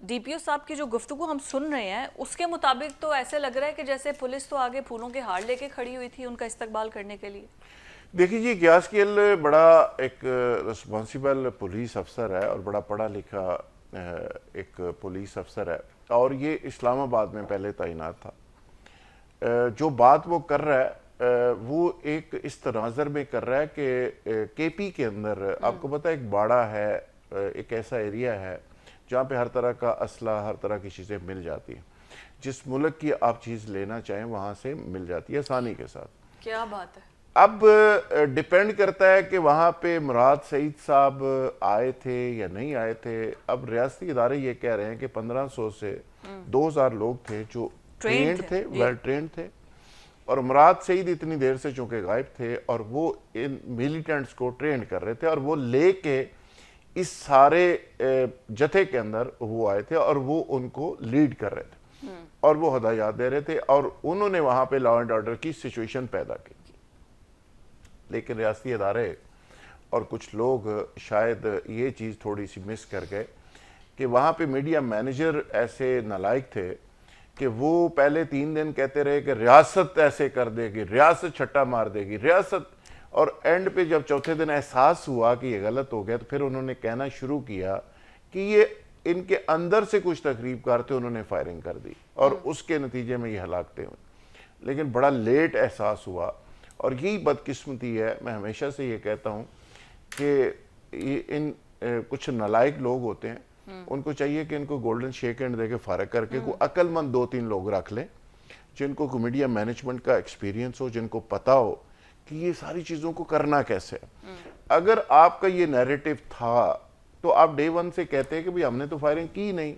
Speaker 1: ڈی پی او صاحب کی جو گفتگو ہم سن رہے ہیں اس کے مطابق تو ایسے لگ رہا ہے کہ جیسے پولیس تو آگے پھولوں کے ہار لے کے کھڑی ہوئی تھی ان کا استقبال کرنے کے لیے.
Speaker 2: دیکھیے جی، غیاث گل بڑا ایک رسپانسیبل پولیس افسر ہے اور بڑا پڑھا لکھا ایک پولیس افسر ہے اور یہ اسلام آباد میں پہلے تعینات تھا. جو بات وہ کر رہا ہے وہ ایک اس تناظر میں کر رہا ہے کہ کے پی کے اندر آپ کو پتہ ایک باڑہ ہے، ایک ایسا ایریا ہے جہاں پہ ہر طرح کا اسلحہ، ہر طرح کی چیزیں مل جاتی ہیں. جس ملک کی آپ چیز لینا چاہیں وہاں سے مل جاتی ہے آسانی کے ساتھ.
Speaker 1: کیا بات ہے.
Speaker 2: اب ڈیپینڈ کرتا ہے کہ وہاں پہ مراد سعید صاحب آئے تھے یا نہیں آئے تھے. اب ریاستی ادارے یہ کہہ رہے ہیں کہ 1500 سے 2000 لوگ تھے جو ٹرینڈ تھے، ویل ٹرینڈ تھے، اور مراد سعید اتنی دیر سے چونکہ غائب تھے اور وہ ان ملیٹنٹس کو ٹرینڈ کر رہے تھے اور وہ لے کے اس سارے جتھے کے اندر وہ آئے تھے اور وہ ان کو لیڈ کر رہے تھے اور وہ ہدایات دے رہے تھے اور انہوں نے وہاں پہ لا اینڈ آرڈر کی سچویشن پیدا کی. لیکن ریاستی ادارے اور کچھ لوگ شاید یہ چیز تھوڑی سی مس کر گئے کہ وہاں پہ میڈیا مینیجر ایسے نالائق تھے کہ وہ پہلے 3 دن کہتے رہے کہ ریاست ایسے کر دے گی، ریاست چھٹا مار دے گی، ریاست، اور اینڈ پہ جب چوتھے دن احساس ہوا کہ یہ غلط ہو گیا تو پھر انہوں نے کہنا شروع کیا کہ یہ ان کے اندر سے کچھ تقریب کار تھے، انہوں نے فائرنگ کر دی اور اس کے نتیجے میں یہ ہلاکتیں ہوئیں. لیکن بڑا لیٹ احساس ہوا اور یہی بدقسمتی ہے. میں ہمیشہ سے یہ کہتا ہوں کہ ان کچھ نالائق لوگ ہوتے ہیں، ان کو چاہیے کہ ان کو گولڈن شیک ہینڈ دے کے فارغ کر کے کوئی عقل مند 2-3 لوگ رکھ لیں جن کو میڈیا مینجمنٹ کا ایکسپیرینس ہو، جن کو پتا ہو کہ یہ ساری چیزوں کو کرنا کیسے ہے. اگر آپ کا یہ نیریٹو تھا تو آپ ڈے 1 سے کہتے ہیں کہ بھئی ہم نے تو فائرنگ کی نہیں،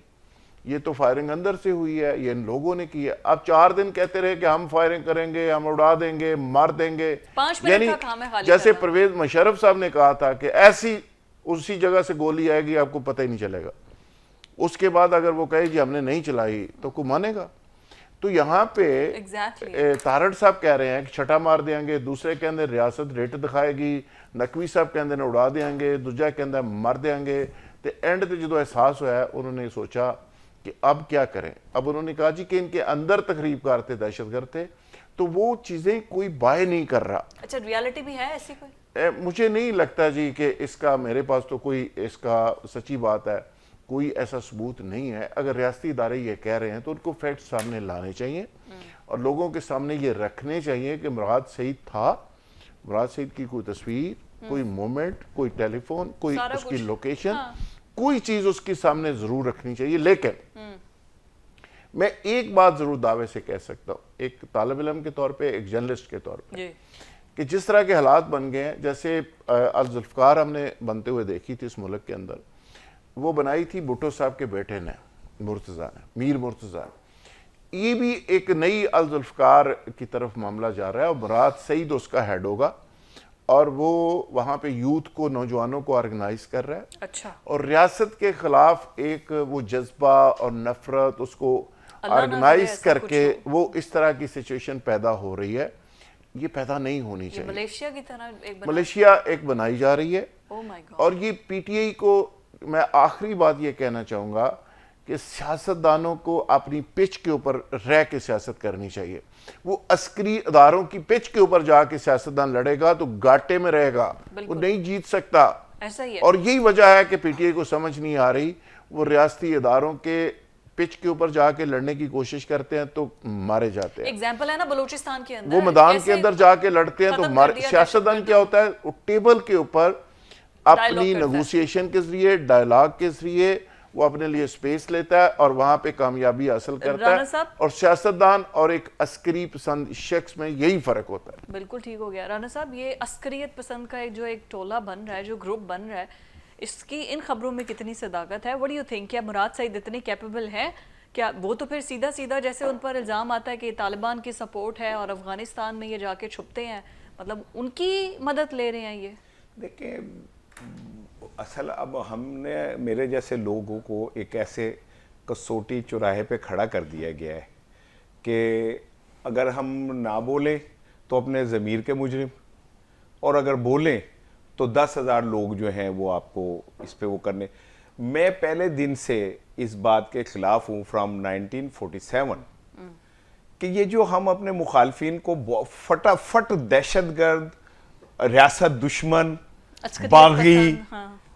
Speaker 2: یہ تو فائرنگ اندر سے ہوئی ہے، یہ ان لوگوں نے کی ہے. آپ 4 دن کہتے رہے کہ ہم فائرنگ کریں گے، ہم اڑا دیں گے، مار دیں گے.
Speaker 1: 5 منٹ
Speaker 2: یعنی
Speaker 1: کا کام ہے خالی
Speaker 2: جیسے
Speaker 1: کرنا.
Speaker 2: پرویز مشرف صاحب نے کہا تھا کہ ایسی اسی جگہ سے گولی آئے گی آپ کو پتہ ہی نہیں چلے گا. اس کے بعد اگر وہ کہے جی ہم نے نہیں چلائی تو کوئی مانے گا؟ تو یہاں پہ تارڑ صاحب کہہ رہے ہیں کہ چھٹا مار دیں گے، دوسرے کے اندر ریاست ریٹ دکھائے گی، نقوی صاحب کے اندر اڑا دیں گے، دوجہ کے اندر مر دیں گے. تو اینڈ تے جدو احساس ہوا ہے انہوں نے سوچا کہ اب کیا کریں. اب انہوں نے کہا جی کہ ان کے اندر تقریب کار تھے، دہشت گرد تھے، تو وہ چیزیں کوئی بائے نہیں کر رہا.
Speaker 1: اچھا، ریالٹی بھی ہے ایسی کوئی؟
Speaker 2: مجھے نہیں لگتا جی کہ اس کا، میرے پاس تو کوئی اس کا سچی بات ہے کوئی ایسا ثبوت نہیں ہے. اگر ریاستی ادارے یہ کہہ رہے ہیں تو ان کو فیکٹ سامنے لانے چاہیے اور لوگوں کے سامنے یہ رکھنے چاہیے کہ مراد سعید تھا، مراد سعید کی کوئی تصویر، کوئی مومنٹ، کوئی ٹیلی فون، کوئی اس کی لوکیشن، کوئی چیز اس کے سامنے ضرور رکھنی چاہیے. لیکن میں ایک بات ضرور دعوے سے کہہ سکتا ہوں، ایک طالب علم کے طور پہ، ایک جرنلسٹ کے طور پہ، کہ جس طرح کے حالات بن گئے ہیں، جیسے الذوالفقار ہم نے بنتے ہوئے دیکھی تھی اس ملک کے اندر، وہ بنائی تھی بھٹو صاحب کے بیٹے نے، مرتضیٰ نے، میر مرتضیٰ. یہ بھی ایک نئی الذوالفقار کی طرف معاملہ جا رہا ہے اور مراد سعید اس کا ہیڈ ہوگا اور وہ وہاں پہ یوتھ کو نوجوانوں کو آرگنائز کر رہا ہے
Speaker 1: اچھا
Speaker 2: اور ریاست کے خلاف ایک وہ جذبہ اور نفرت اس کو آرگنائز کر کے وہ اس طرح کی سچویشن پیدا ہو رہی ہے. یہ پیدا نہیں ہونی چاہیے.
Speaker 1: ملیشیا کی طرح
Speaker 2: ملیشیا ایک بنائی جا رہی ہے
Speaker 1: Oh my God.
Speaker 2: اور یہ پی ٹی آئی کو میں آخری بات یہ کہنا چاہوں گا کہ سیاستدانوں کو اپنی پچ کے اوپر رہ کے سیاست کرنی چاہیے. وہ عسکری اداروں کی پچ کے اوپر جا کے سیاستدان لڑے گا تو گاٹے میں رہے گا, وہ نہیں جیت سکتا.
Speaker 1: ایسا ہی ہے.
Speaker 2: اور یہی وجہ ہے کہ پی ٹی آئی کو سمجھ نہیں آ رہی, وہ ریاستی اداروں کے پچ کے اوپر جا کے لڑنے کی کوشش کرتے ہیں تو مارے جاتے ہیں.
Speaker 1: ایگزامپل ہے نا بلوچستان کے اندر,
Speaker 2: وہ میدان کے اندر جا کے لڑتے ہیں تو سیاستدان کیا ہوتا ہے, وہ ٹیبل کے اوپر اپنی نیگوسیشن کے ذریعے, ڈائلاگ کے ذریعے وہ اپنے لیے سپیس لیتا ہے اور وہاں پہ کامیابی حاصل کرتا ہے. اور سیاستدان اور ایک عسکری پسند شخص میں یہی فرق ہوتا ہے.
Speaker 1: بالکل ٹھیک ہو گیا رانا صاحب. یہ عسکریت پسند کا جو ایک ٹولہ بن رہا ہے, جو گروپ بن رہا ہے, اس کی ان خبروں میں کتنی صداقت ہے؟ What do you think? کیا مراد سعید اتنے کیپیبل ہیں؟ کیا وہ تو پھر سیدھا سیدھا جیسے ان پر الزام آتا ہے کہ طالبان کی سپورٹ ہے اور افغانستان میں یہ جا کے چھپتے ہیں, مطلب ان کی مدد لے رہے ہیں؟ یہ
Speaker 3: دیکھیں اصل اب ہم نے میرے جیسے لوگوں کو ایک ایسے کسوٹی چوراہے پہ کھڑا کر دیا گیا ہے کہ اگر ہم نہ بولیں تو اپنے ضمیر کے مجرم, اور اگر بولیں تو 10,000 لوگ جو ہیں وہ آپ کو اس پہ وہ کرنے. میں پہلے دن سے اس بات کے خلاف ہوں فرام 1947 کہ یہ جو ہم اپنے مخالفین کو فٹافٹ دہشت گرد, ریاست دشمن, باغی,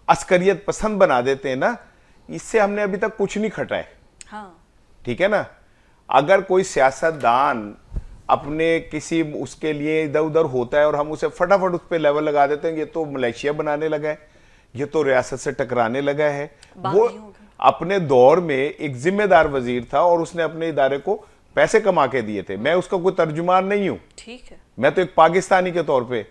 Speaker 3: عسکریت پسند بنا دیتے ہیں نا, اس سے ہم نے ابھی تک کچھ نہیں کھٹا ہے. ٹھیک ہے نا. اگر کوئی سیاستدان اپنے کسی اس کے لیے ادھر ادھر ہوتا ہے اور ہم اسے فٹافٹ اس پہ لیول لگا دیتے ہیں, یہ تو ملیشیا بنانے لگا ہے, یہ تو ریاست سے ٹکرانے لگا ہے. وہ اپنے دور میں ایک ذمہ دار وزیر تھا اور اس نے اپنے ادارے کو پیسے کما کے دیے تھے. میں اس کا کوئی ترجمان نہیں ہوں,
Speaker 1: ٹھیک ہے,
Speaker 3: میں تو ایک پاکستانی کے طور پہ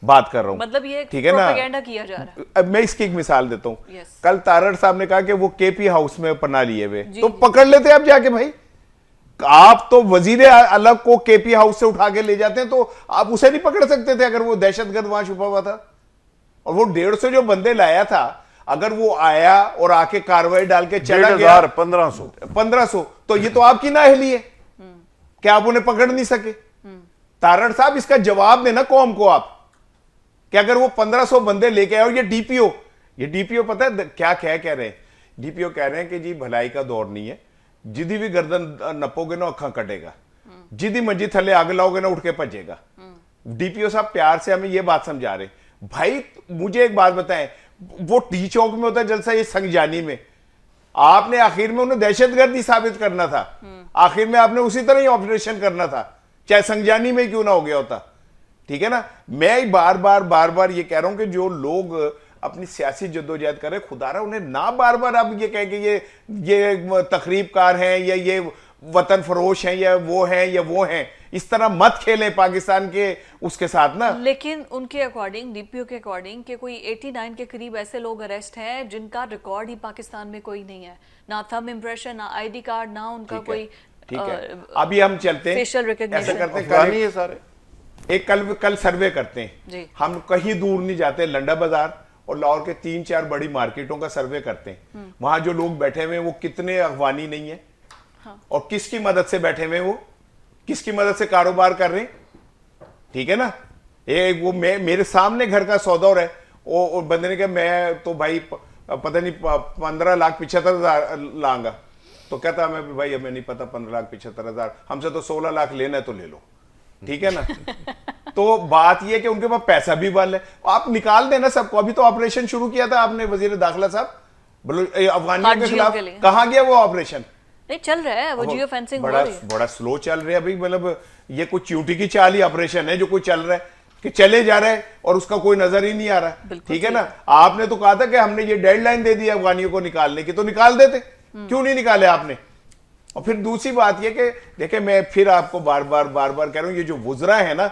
Speaker 3: بات کر رہا ہوں.
Speaker 1: مطلب یہ
Speaker 3: ٹھیک ہے نا,
Speaker 1: پروپیگنڈا کیا جا رہا ہے.
Speaker 3: اب میں اس کی ایک مثال دیتا ہوں. کل تارڑ صاحب نے کہا کہ وہ کے پی ہاؤس میں پناہ لیے ہوئے, تو پکڑ لیتے آپ جا کے. بھائی آپ تو وزیر الگ کو کے پی ہاؤس سے اٹھا کے لے جاتے ہیں, تو آپ اسے نہیں پکڑ سکتے تھے اگر وہ دہشت گرد وہاں چھپا ہوا تھا؟ اور وہ 150 جو بندے لایا تھا, اگر وہ آیا اور آ کے کاروائی ڈال کے چلا گیا 1500, تو یہ تو آپ کی نااہلی ہے کہ آپ انہیں پکڑ نہیں سکے. تارڑ صاحب اس کا جواب دینا قوم کو آپ, کہ اگر وہ 1500 بندے لے کے آئے. اور یہ ڈی پی او پتہ ہے کیا کہہ رہے ہیں؟ ڈی پی او کہہ رہے ہیں کہ جی بھلائی کا دور نہیں ہے, جدی بھی گردن نپو گے نا اکھاں کٹے گا, جدی منجی تھلے آگ لاؤ گے نا اٹھ کے پجے گا. ڈی پی او صاحب پیار سے ہمیں یہ بات سمجھا رہے. بھائی مجھے ایک بات بتائیں, وہ ٹی چوک میں ہوتا ہے جلسہ, یہ سنگجانی میں آپ نے آخر میں انہیں دہشت گردی ثابت کرنا تھا, آخر میں آپ نے اسی طرح ہی آپریشن کرنا تھا, چاہے سنگجانی میں کیوں نہ ہو گیا ہوتا. ٹھیک ہے نا. میں بار بار یہ کہہ رہا ہوں کہ جو لوگ اپنی سیاسی جدوجہد کر رہے, خدا رہا انہیں نہ بار بار آپ یہ کہیں کہ یہ تخریب کار ہیں یا یہ وطن فروش ہیں یا وہ ہیں, اس طرح مت کھیلیں پاکستان کے اس کے ساتھ نا.
Speaker 1: لیکن ان کے اکارڈنگ, ڈی پی او کے اکارڈنگ, کہ کوئی 89 کے قریب ایسے لوگ اریسٹ ہیں جن کا ریکارڈ ہی پاکستان میں کوئی نہیں ہے, نہ تھم امپریشن, نہ آئی ڈی کارڈ, نہ ان کا کوئی.
Speaker 3: ٹھیک ہے, ابھی ہم چلتے ہیں, ایسا کرتے ہیں,
Speaker 2: سارے
Speaker 3: ایک کل سروے کرتے ہیں. ہم کہیں دور نہیں جاتے, لنڈا بازار اور لاہور کے 3-4 بڑی مارکیٹوں کا سروے کرتے ہیں. وہاں جو لوگ بیٹھے ہوئے ہیں وہ کتنے افغانی نہیں ہیں, اور کس کی مدد سے بیٹھے ہوئے ہیں, وہ کس کی مدد سے کاروبار کر رہے ہیں. ٹھیک ہے نا. وہ میرے سامنے گھر کا سودا ہو رہا ہے, اور بندے نے کہا میں تو بھائی پتہ نہیں 15,75,000 لاؤں گا. تو کہتا میں بھائی ہمیں نہیں پتا 15,75,000, ہم سے تو 16 لاکھ لینا ہے تو لے لو. ٹھیک ہے نا. تو بات یہ کہ ان کے پاس پیسہ بھی بل ہے, آپ نکال دینا سب کو. ابھی تو آپریشن شروع کیا تھا آپ نے وزیر داخلہ صاحب افغانیوں کے خلاف, کہاں گیا وہ آپریشن؟
Speaker 1: نہیں چل رہا ہے, وہ جیو فینسنگ ہو رہی ہے,
Speaker 3: بڑا سلو چل رہا ہے. ابھی مطلب یہ کوئی چیوٹی کی چال ہی آپریشن ہے جو کوئی چل رہا ہے کہ چلے جا رہا ہے اور اس کا کوئی نظر ہی نہیں آ رہا. ٹھیک ہے نا. آپ نے تو کہا تھا کہ ہم نے یہ ڈیڈ لائن دے دی افغانیوں کو نکالنے کی, تو نکال دیتے, کیوں نہیں نکالے آپ نے؟ اور پھر دوسری بات یہ کہ دیکھیں, میں پھر آپ کو بار بار کہہ رہا ہوں, یہ جو وزراء ہیں نا,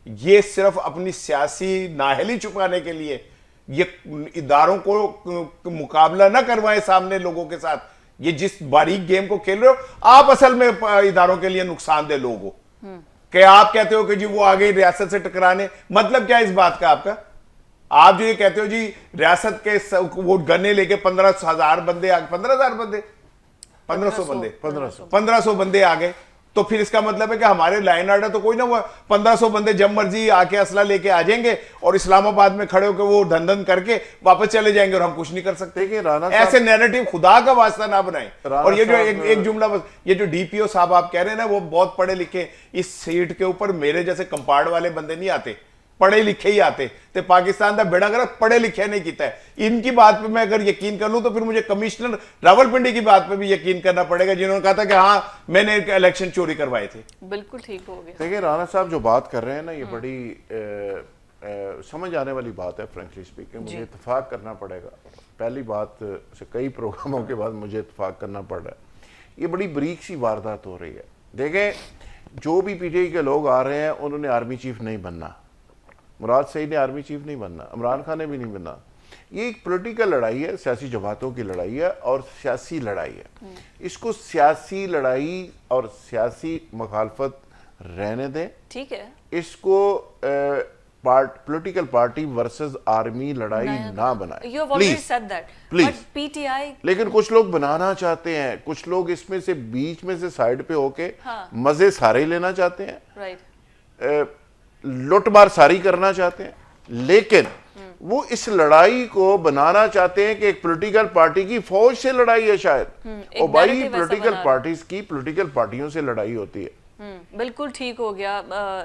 Speaker 3: یہ صرف اپنی سیاسی نااہلی چھپانے کے لیے یہ اداروں کو مقابلہ نہ کروائیں سامنے لوگوں کے ساتھ. یہ جس باریک گیم کو کھیل رہے ہو آپ, اصل میں اداروں کے لیے نقصان دہ لوگ ہو. کہ آپ کہتے ہو کہ جی وہ آگے ریاست سے ٹکرانے، مطلب کیا اس بات کا آپ کا؟ آپ جو یہ کہتے ہو جی ریاست کے وہ گنے لے کے 15,000 بندے 15,000 بندے 1500 بندے 1500 بندے آ گئے، تو پھر اس کا مطلب ہے کہ ہمارے لائن آرڈر تو کوئی نہ ہوا، 1500 بندے جب مرضی آ کے اسلحہ لے کے آ جائیں گے اور اسلام آباد میں کھڑے ہو کے وہ دھن دھن کر کے واپس چلے جائیں گے اور ہم کچھ نہیں کر سکتے. ایسے نیریٹو خدا کا واسطہ نہ بنائیں. اور یہ جو ایک جملہ بس، یہ جو ڈی پی او صاحب آپ کہہ رہے ہیں نا وہ بہت پڑھے لکھے، اس سیٹ کے اوپر میرے جیسے کمپارٹ والے بندے نہیں آتے، پڑھے لکھے ہی آتے تے پاکستان دا بیڑا گرک پڑھے لکھے نہیں کیتا ہے. ان کی بات پہ میں اگر یقین کر لوں تو پھر مجھے کمشنر راولپنڈی کی بات پہ بھی یقین کرنا پڑے گا جنہوں نے کہا تھا کہ ہاں میں نے الیکشن چوری کروائے تھے.
Speaker 1: بالکل ٹھیک ہو گیا.
Speaker 2: دیکھیں رانا صاحب جو بات کر رہے ہیں نا یہ بڑی سمجھ آنے والی بات ہے. فرینکلی اسپیکنگ مجھے اتفاق کرنا پڑے گا، پہلی بات سے کئی پروگراموں کے بعد مجھے اتفاق کرنا پڑ رہا ہے. یہ بڑی بریک سی واردات ہو رہی ہے. دیکھیں جو بھی پی ٹی آئی کے لوگ آ رہے ہیں انہوں نے آرمی چیف نہیں بننا، مراد سعید نے آرمی چیف نہیں بننا، عمران خان نے بھی نہیں بننا. یہ ایک پولیٹیکل لڑائی ہے، سیاسی جماعتوں کی لڑائی ہے اور سیاسی لڑائی ہے. اس کو سیاسی لڑائی اور سیاسی مخالفت رہنے دیں.
Speaker 1: ٹھیک ہے،
Speaker 2: اس کو پولیٹیکل پارٹی ورسز آرمی لڑائی نہ بنائیں
Speaker 1: You have already
Speaker 2: please
Speaker 1: said that.
Speaker 2: Please.
Speaker 1: But PTI
Speaker 2: لیکن کچھ لوگ بنانا چاہتے ہیں، کچھ لوگ اس میں سے بیچ میں سے سائیڈ پہ ہو کے مزے سارے لینا چاہتے ہیں،
Speaker 1: right.
Speaker 2: لٹ مار ساری کرنا چاہتے ہیں، لیکن وہ اس لڑائی کو بنانا چاہتے ہیں کہ ایک پولیٹیکل پارٹی کی فوج سے لڑائی ہے شاید. اور بھائی
Speaker 1: narrative ایسا
Speaker 2: پولیٹیکل
Speaker 1: بنا
Speaker 2: پارٹیز کی پولیٹیکل پارٹیوں سے لڑائی ہوتی ہے.
Speaker 1: بالکل ٹھیک ہو گیا.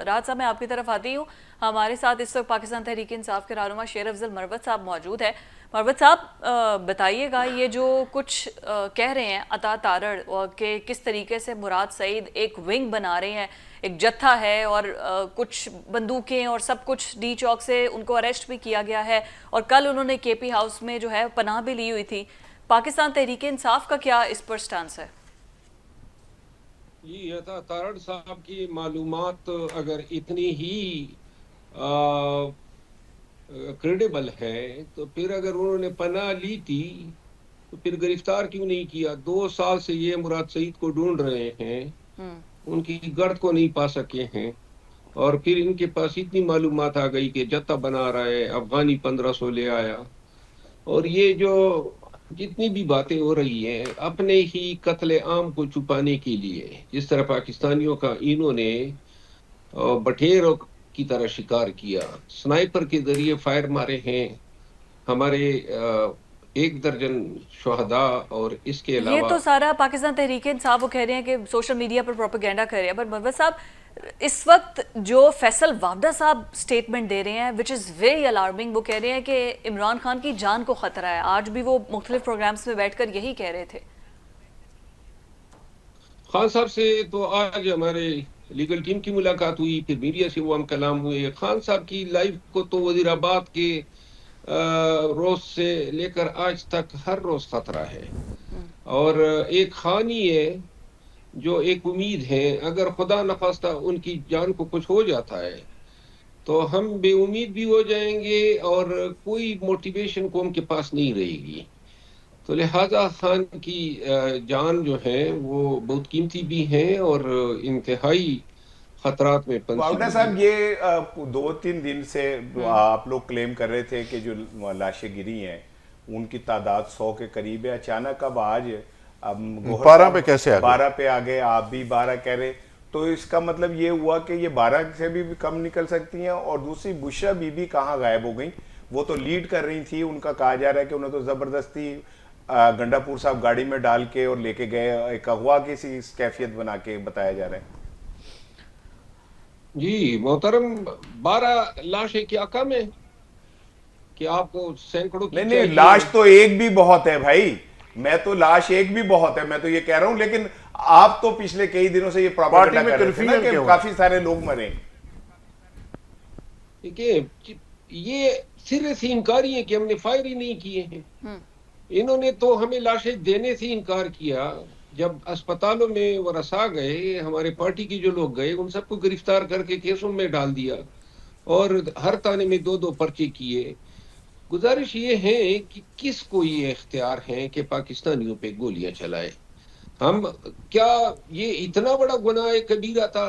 Speaker 1: راحت صاحب میں آپ کی طرف آتی ہوں. ہمارے ساتھ اس وقت پاکستان تحریک انصاف کے رہنما شیر افضل مروت صاحب موجود ہے. مروت صاحب بتائیے گا یہ جو کچھ کہہ رہے ہیں عطا تارڑ کہ کس طریقے سے مراد سعید ایک ونگ بنا رہے ہیں، ایک جتھا ہے اور کچھ بندوقیں اور سب کچھ ڈی چوک سے ان کو اریسٹ بھی کیا گیا ہے اور کل انہوں نے کے پی ہاؤس میں جو ہے پناہ بھی لی ہوئی تھی. پاکستان تحریک انصاف کا کیا اس پر سٹانس ہے؟
Speaker 5: جی عطا تارڑ صاحب کی معلومات اگر اتنی ہی کریڈیبل ہے تو پھر اگر انہوں نے پناہ لی تھی تو پھر گرفتار کیوں نہیں کیا؟ 2 سال سے یہ مراد سعید کو ڈھونڈ رہے ہیں، ان کی گرد کو نہیں پا سکے ہیں، اور پھر ان کے پاس اتنی معلومات آ گئی کہ جتھا بنا رہا ہے، افغانی 1500 لے آیا. اور یہ جو جتنی بھی باتیں ہو رہی ہیں اپنے ہی قتل عام کو چھپانے کے لیے، جس طرح پاکستانیوں کا انہوں نے بٹھیروں کی طرح شکار کیا، سنائپر کے ذریعے فائر مارے ہیں ہمارے 1 درجن شہداء. اور اس کے علاوہ
Speaker 1: یہ تو سارا پاکستان تحریک انصاف وہ کہہ رہے ہیں کہ سوشل میڈیا پر پروپیگنڈا کر رہے ہیں. پر مروت صاحب اس وقت جو فیصل وابدہ صاحب سٹیٹمنٹ دے رہے ہیں وچ از ویری الارمنگ، وہ کہہ رہے ہیں کہ عمران خان کی جان کو خطرہ ہے. آج بھی وہ مختلف پروگرامز میں بیٹھ کر یہی کہہ رہے تھے.
Speaker 5: خان صاحب سے تو آج ہمارے لیگل ٹیم کی ملاقات ہوئی، پھر میڈیا سے وہ ہم کلام ہوئے. خان صاحب کی لائف کو تو وزیر آباد کے روز سے لے کر آج تک ہر روز خطرہ ہے، اور ایک خان ہی ہے جو ایک امید ہے. اگر خدا نخواستہ ان کی جان کو کچھ ہو جاتا ہے تو ہم بے امید بھی ہو جائیں گے اور کوئی موٹیویشن قوم کے پاس نہیں رہے گی. تو لہذا خان کی جان جو ہے وہ بہت قیمتی بھی ہیں اور انتہائی خطرات میں پنسی.
Speaker 3: باؤڈا صاحب یہ 2-3 دن سے آپ لوگ کلیم کر رہے تھے کہ جو لاشیں گری ہیں ان کی تعداد 100 کے قریب ہے. اچانک اب آج
Speaker 2: 12 پہ کیسے آ گئے؟
Speaker 3: 12 پہ آگئے، آپ بھی 12 کہہ رہے، تو اس کا مطلب یہ ہوا کہ یہ 12 سے بھی کم نکل سکتی ہیں. اور دوسری بشرا بی بی کہاں غائب ہو گئیں؟ وہ تو لیڈ کر رہی تھی، ان کا کہا جا رہا ہے کہ انہیں تو زبردستی گنڈا پور صاحب گاڑی میں ڈال کے اور لے کے گئے، ایک اغوا کی سی کیفیت بنا کے بتایا جا رہا ہے.
Speaker 5: جی محترم، 12 لاشیں کیا کم ہے کہ آپ کو سینکڑوں کی
Speaker 3: نہیں لاش تو ایک بھی بہت ہے بھائی، میں تو لاش ایک بھی بہت ہے، میں تو یہ کہہ رہا ہوں. لیکن آپ تو پچھلے کئی دنوں سے یہ پروپیگنڈا کر رہے تھے نا کہ کافی سارے لوگ مرے.
Speaker 5: دیکھیں یہ سرے سے انکاری ہے کہ ہم نے فائر ہی نہیں کیے ہیں. انہوں نے تو ہمیں لاشیں دینے سے انکار کیا. جب اسپتالوں میں وہ رسا گئے، ہمارے پارٹی کے جو لوگ گئے ان سب کو گرفتار کر کے کیسوں میں ڈال دیا اور ہر تانے میں 2-2 پرچے کیے. گزارش یہ ہے کہ کس کو یہ اختیار ہے کہ پاکستانیوں پہ گولیاں چلائے؟ ہم کیا یہ اتنا بڑا گناہ کبیرہ تھا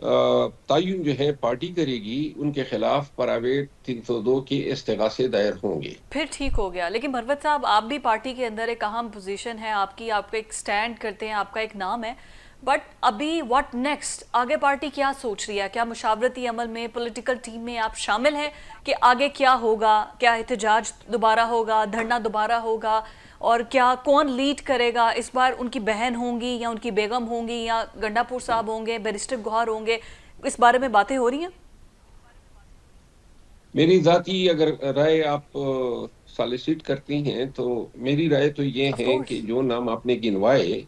Speaker 5: تعین جو ہے پارٹی کرے گی، ان کے خلاف پرائیویٹ 302 کے استغاثے دائر ہوں گے.
Speaker 1: پھر ٹھیک ہو گیا. لیکن مروت صاحب آپ بھی پارٹی کے اندر ایک اہم پوزیشن ہے آپ کی، آپ ایک سٹینڈ کرتے ہیں، آپ کا ایک نام ہے، بٹ ابھی واٹ نیکسٹ؟ آگے پارٹی کیا سوچ رہی ہے؟ کیا مشاورتی عمل میں، پولیٹیکل ٹیم میں آپ شامل ہیں کہ آگے کیا ہوگا؟ کیا احتجاج دوبارہ ہوگا، دھرنا دوبارہ ہوگا، اور کیا کون لیڈ کرے گا اس بار؟ ان کی بہن ہوں گی یا ان کی بیگم ہوں گی یا گنڈا پور صاحب ہوں گے، بیرسٹر گوہر ہوں گے؟ اس بارے میں باتیں ہو رہی ہیں؟
Speaker 5: میری ذاتی اگر رائے آپ سالیسیٹ کرتی ہیں تو میری رائے تو یہ
Speaker 1: آف
Speaker 5: ہے
Speaker 1: کورس.
Speaker 5: کہ جو نام آپ نے گنوائے،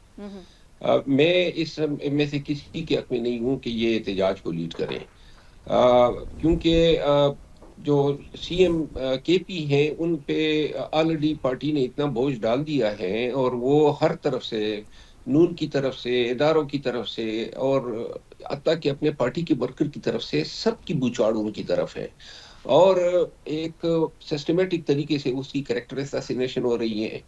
Speaker 5: میں اس میں سے کسی کے حق میں نہیں ہوں کہ یہ احتجاج کو لیڈ کریں، کیونکہ جو سی ایم کے پی ہیں ان پہ آلریڈی پارٹی نے اتنا بوجھ ڈال دیا ہے، اور وہ ہر طرف سے، نون کی طرف سے، اداروں کی طرف سے، اور حتیٰ کہ اپنے پارٹی کے ورکر کی طرف سے، سب کی بچاڑ ان کی طرف ہے، اور ایک سسٹمیٹک طریقے سے اس کی کریکٹر اساسینیشن ہو رہی ہے.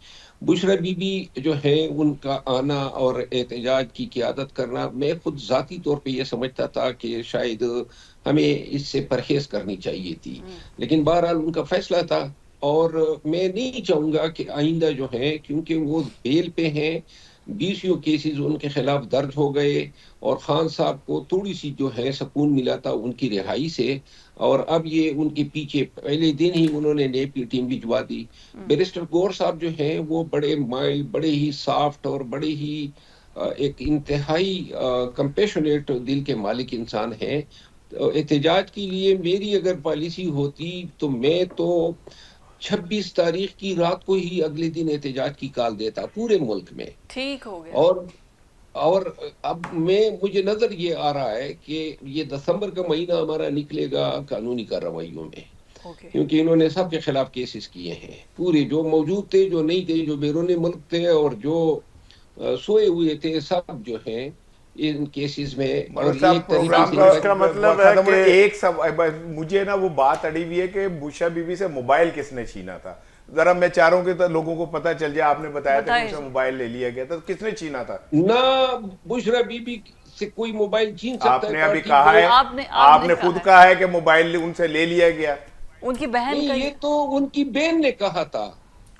Speaker 5: بشرا بی بی جو ہے، ان کا آنا اور احتجاج کی قیادت کرنا، میں خود ذاتی طور پہ یہ سمجھتا تھا کہ شاید ہمیں اس سے پرہیز کرنی چاہیے تھی، لیکن بہرحال ان کا فیصلہ تھا. اور میں نہیں چاہوں گا کہ آئندہ جو ہے، کیونکہ وہ بیل پہ ہیں، 20 کیسز ان کے خلاف درج ہو گئے، اور خان صاحب کو تھوڑی سی جو ہے سکون ملا تھا ان کی رہائی سے، اور اب یہ ان کے پیچھے پہلے دن ہی انہوں نے نیب کی ٹیم بھجوا دی. بیرسٹر گور صاحب جو ہیں وہ بڑے مائلڈ، بڑے ہی سافٹ، اور بڑے ہی ایک انتہائی کمپیشنیٹ دل کے مالک انسان ہیں. احتجاج کے لیے میری اگر پالیسی ہوتی تو میں تو 26 تاریخ کی رات کو ہی اگلے دن احتجاج کی کال دیتا پورے ملک میں.
Speaker 1: ٹھیک ہو گیا.
Speaker 5: اور اب مجھے نظر یہ آ رہا ہے کہ یہ دسمبر کا مہینہ ہمارا نکلے گا قانونی کارروائیوں میں،
Speaker 1: اوکے.
Speaker 5: کیونکہ انہوں نے سب کے خلاف کیسز کیے ہیں، پورے جو موجود تھے، جو نہیں تھے، جو بیرون ملک تھے، اور جو سوئے ہوئے تھے، سب جو ہیں ان کیسز میں. اور
Speaker 3: مروت صاحب
Speaker 5: ایک طریقے
Speaker 3: پروگرام
Speaker 5: سے
Speaker 3: کا
Speaker 2: اس کا مطلب ہے
Speaker 3: ختم ہونے
Speaker 2: کہ
Speaker 3: ایک سب مجھے نا وہ بات اڑی ہوئی ہے کہ بشرا بی بی سے موبائل کس نے چھینا تھا. ذرا میں چاہ رہا ہوں کہ لوگوں کو پتہ چل جائے. آپ نے بتایا تھا کہ اس سے موبائل لے لیا گیا تھا، کس نے چھینا تھا؟
Speaker 5: نہ بشرا بی بی سے کوئی موبائل چھین سکتا
Speaker 3: آپ
Speaker 5: ہے
Speaker 3: نے ابھی
Speaker 5: پارٹی
Speaker 3: کہا
Speaker 5: میں.
Speaker 3: ہے، آپ نے خود کہا ہے کہ موبائل ان سے لے لیا گیا.
Speaker 1: ان کی بہن
Speaker 5: نہیں،
Speaker 1: کا
Speaker 5: یہ تو ان کی بہن نے کہا تھا،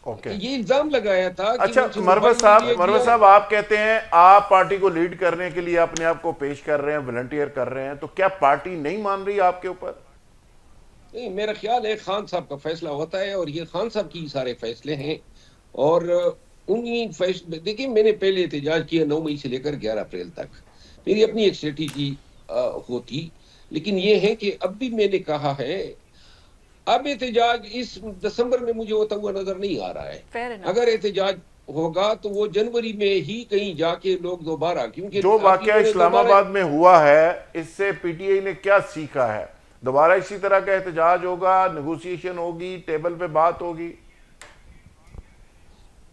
Speaker 2: اوکے.
Speaker 5: یہ الزام لگایا تھا کہ
Speaker 2: اچھا
Speaker 5: ان سے
Speaker 2: مروت
Speaker 5: موبائل لے لیا
Speaker 2: صاحب
Speaker 5: گیا.
Speaker 2: آپ کہتے ہیں آپ پارٹی کو لیڈ کرنے کے لیے اپنے آپ کو پیش کر رہے ہیں، والنٹیئر کر رہے ہیں، تو کیا پارٹی نہیں مان رہی آپ کے اوپر؟
Speaker 5: نہیں، میرا خیال ہے خان صاحب کا فیصلہ ہوتا ہے، اور یہ خان صاحب کی سارے فیصلے ہیں. اور انہی فیصلے دیکھیں، میں نے پہلے احتجاج کیا 9 مئی سے لے کر 11 اپریل تک، میری اپنی ایک اسٹریٹجی ہوتی. لیکن یہ ہے کہ اب بھی میں نے کہا ہے، اب احتجاج اس دسمبر میں مجھے ہوتا ہوا نظر نہیں آ رہا ہے.
Speaker 1: Fair enough.
Speaker 5: اگر احتجاج ہوگا تو وہ جنوری میں ہی کہیں جا کے لوگ دوبارہ، کیونکہ
Speaker 2: جو
Speaker 5: اب
Speaker 2: واقعہ
Speaker 5: انہوں نے
Speaker 2: اسلام
Speaker 5: دوبارہ.
Speaker 2: آباد میں ہوا ہے، اس سے پی ٹی آئی نے کیا سیکھا ہے؟ دوبارہ اسی طرح کا احتجاج ہوگا، نیگوسیشن ہوگی، ٹیبل پہ بات ہوگی؟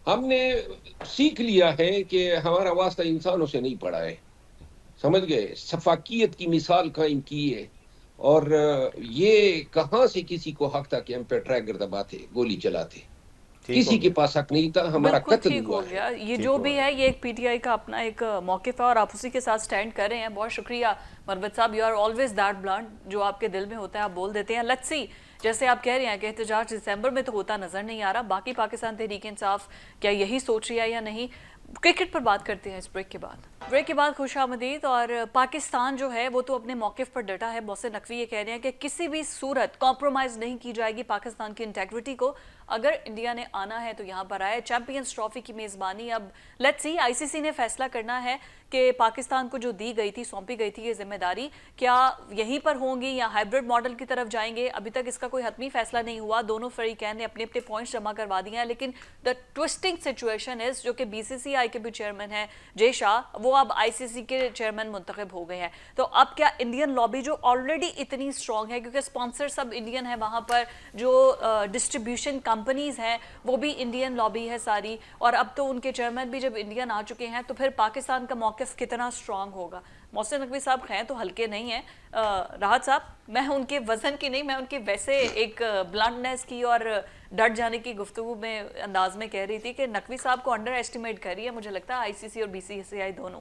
Speaker 5: ہم نے سیکھ لیا ہے کہ ہمارا واسطہ انسانوں سے نہیں پڑا ہے، سمجھ گئے؟ شفاقیت کی مثال قائم کی ہے، اور یہ کہاں سے کسی کو حق تھا کہ ہم پہ ٹریگر دباتے، گولی چلاتے؟ کسی کے پاس حق نہیں تھا. ہمارا
Speaker 1: بالکل
Speaker 5: قتل
Speaker 1: ٹھیک
Speaker 5: ہوا
Speaker 1: ہو
Speaker 5: ہے.
Speaker 1: گیا. یہ جو بھی ہے یہ ایک پی ٹی آئی کا اپنا ایک موقف ہے، اور آپ اسی کے ساتھ سٹینڈ کر رہے ہیں. بہت شکریہ مروت صاحب. You are always that blunt, جو آپ کے دل میں ہوتا ہے آپ بول دیتے ہیں. لیٹس سی، جیسے آپ کہہ رہے ہیں کہ احتجاج دسمبر میں تو ہوتا نظر نہیں آ رہا، باقی پاکستان تحریک انصاف کیا یہی سوچ رہی ہے یا نہیں؟ کرکٹ پر بات کرتے ہیں اس بریک کے بعد. بریک کے بعد خوش آمدید. اور پاکستان جو ہے وہ تو اپنے موقف پر ڈٹا ہے. محسن نقوی یہ کہہ رہے ہیں کہ کسی بھی صورت کمپرومائز نہیں کی جائے گی پاکستان کی انٹیگریٹی کو. اگر انڈیا نے آنا ہے تو یہاں پر آئے. چیمپئنز ٹرافی کی میزبانی اب لیٹس سی، آئی سی سی نے فیصلہ کرنا ہے کہ پاکستان کو جو دی گئی تھی، سونپی گئی تھی یہ ذمہ داری، کیا یہیں پر ہوں گی یا ہائبرڈ ماڈل کی طرف جائیں گے؟ ابھی تک اس کا کوئی حتمی فیصلہ نہیں ہوا. دونوں فریقین نے اپنے اپنے پوائنٹس جمع کروا دیے ہیں. لیکن دا ٹوسٹنگ سچویشن از، جو کہ بی سی سی آئی کے بھی چیئرمین ہیں جے شاہ، وہ اب آئی سی سی کے چیئرمین منتخب ہو گئے ہیں. تو اب کیا انڈین لابی جو آلریڈی اتنی اسٹرانگ ہے، کیونکہ اسپانسر سب انڈین ہیں وہاں پر، جو ڈسٹریبیوشن کمپنیز ہیں وہ بھی انڈین لابی ہے ساری، اور اب تو ان کے چیئرمین بھی جب انڈین آ چکے ہیں، تو پھر پاکستان کا موقف کتنا اسٹرانگ ہوگا؟ محسن نقوی صاحب ہیں تو ہلکے نہیں ہیں. راحت صاحب، میں ان کے وزن کی نہیں، میں ان کے ویسے ایک بلانٹنیس کی اور ڈٹ جانے کی گفتگو میں انداز میں کہہ رہی تھی کہ نقوی صاحب کو انڈر ایسٹیمیٹ کر رہی ہے مجھے لگتا ہے آئی سی سی اور بی سی سی آئی دونوں.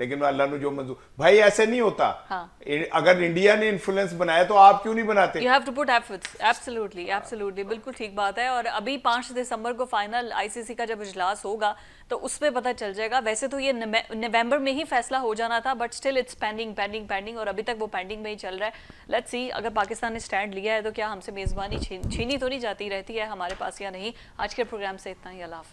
Speaker 3: لیکن اللہ نے جو منظور بھائی ایسے نہیں ہوتا.
Speaker 1: ہاں.
Speaker 3: اگر انڈیا نے انفلوئنس بنایا تو آپ کیوں نہیں بناتے؟
Speaker 1: You have to put efforts. Absolutely, absolutely. بالکل ٹھیک بات ہے. اور ابھی 5 دسمبر کو فائنل آئی سی سی کا جب اجلاس ہوگا تو اس پہ پتہ چل جائے گا. ویسے تو یہ نومبر میں ہی فیصلہ ہو جانا تھا, بٹ اسٹل اٹس پینڈنگ اور ابھی تک وہ پینڈنگ میں ہی چل رہا ہے. لیٹس سی اگر پاکستان نے اسٹینڈ لیا ہے تو کیا ہم سے میزبانی چھینی تو نہیں جاتی رہتی ہے ہمارے پاس یا نہیں. آج کے پروگرام سے اتنا ہی. اللہ حافظ.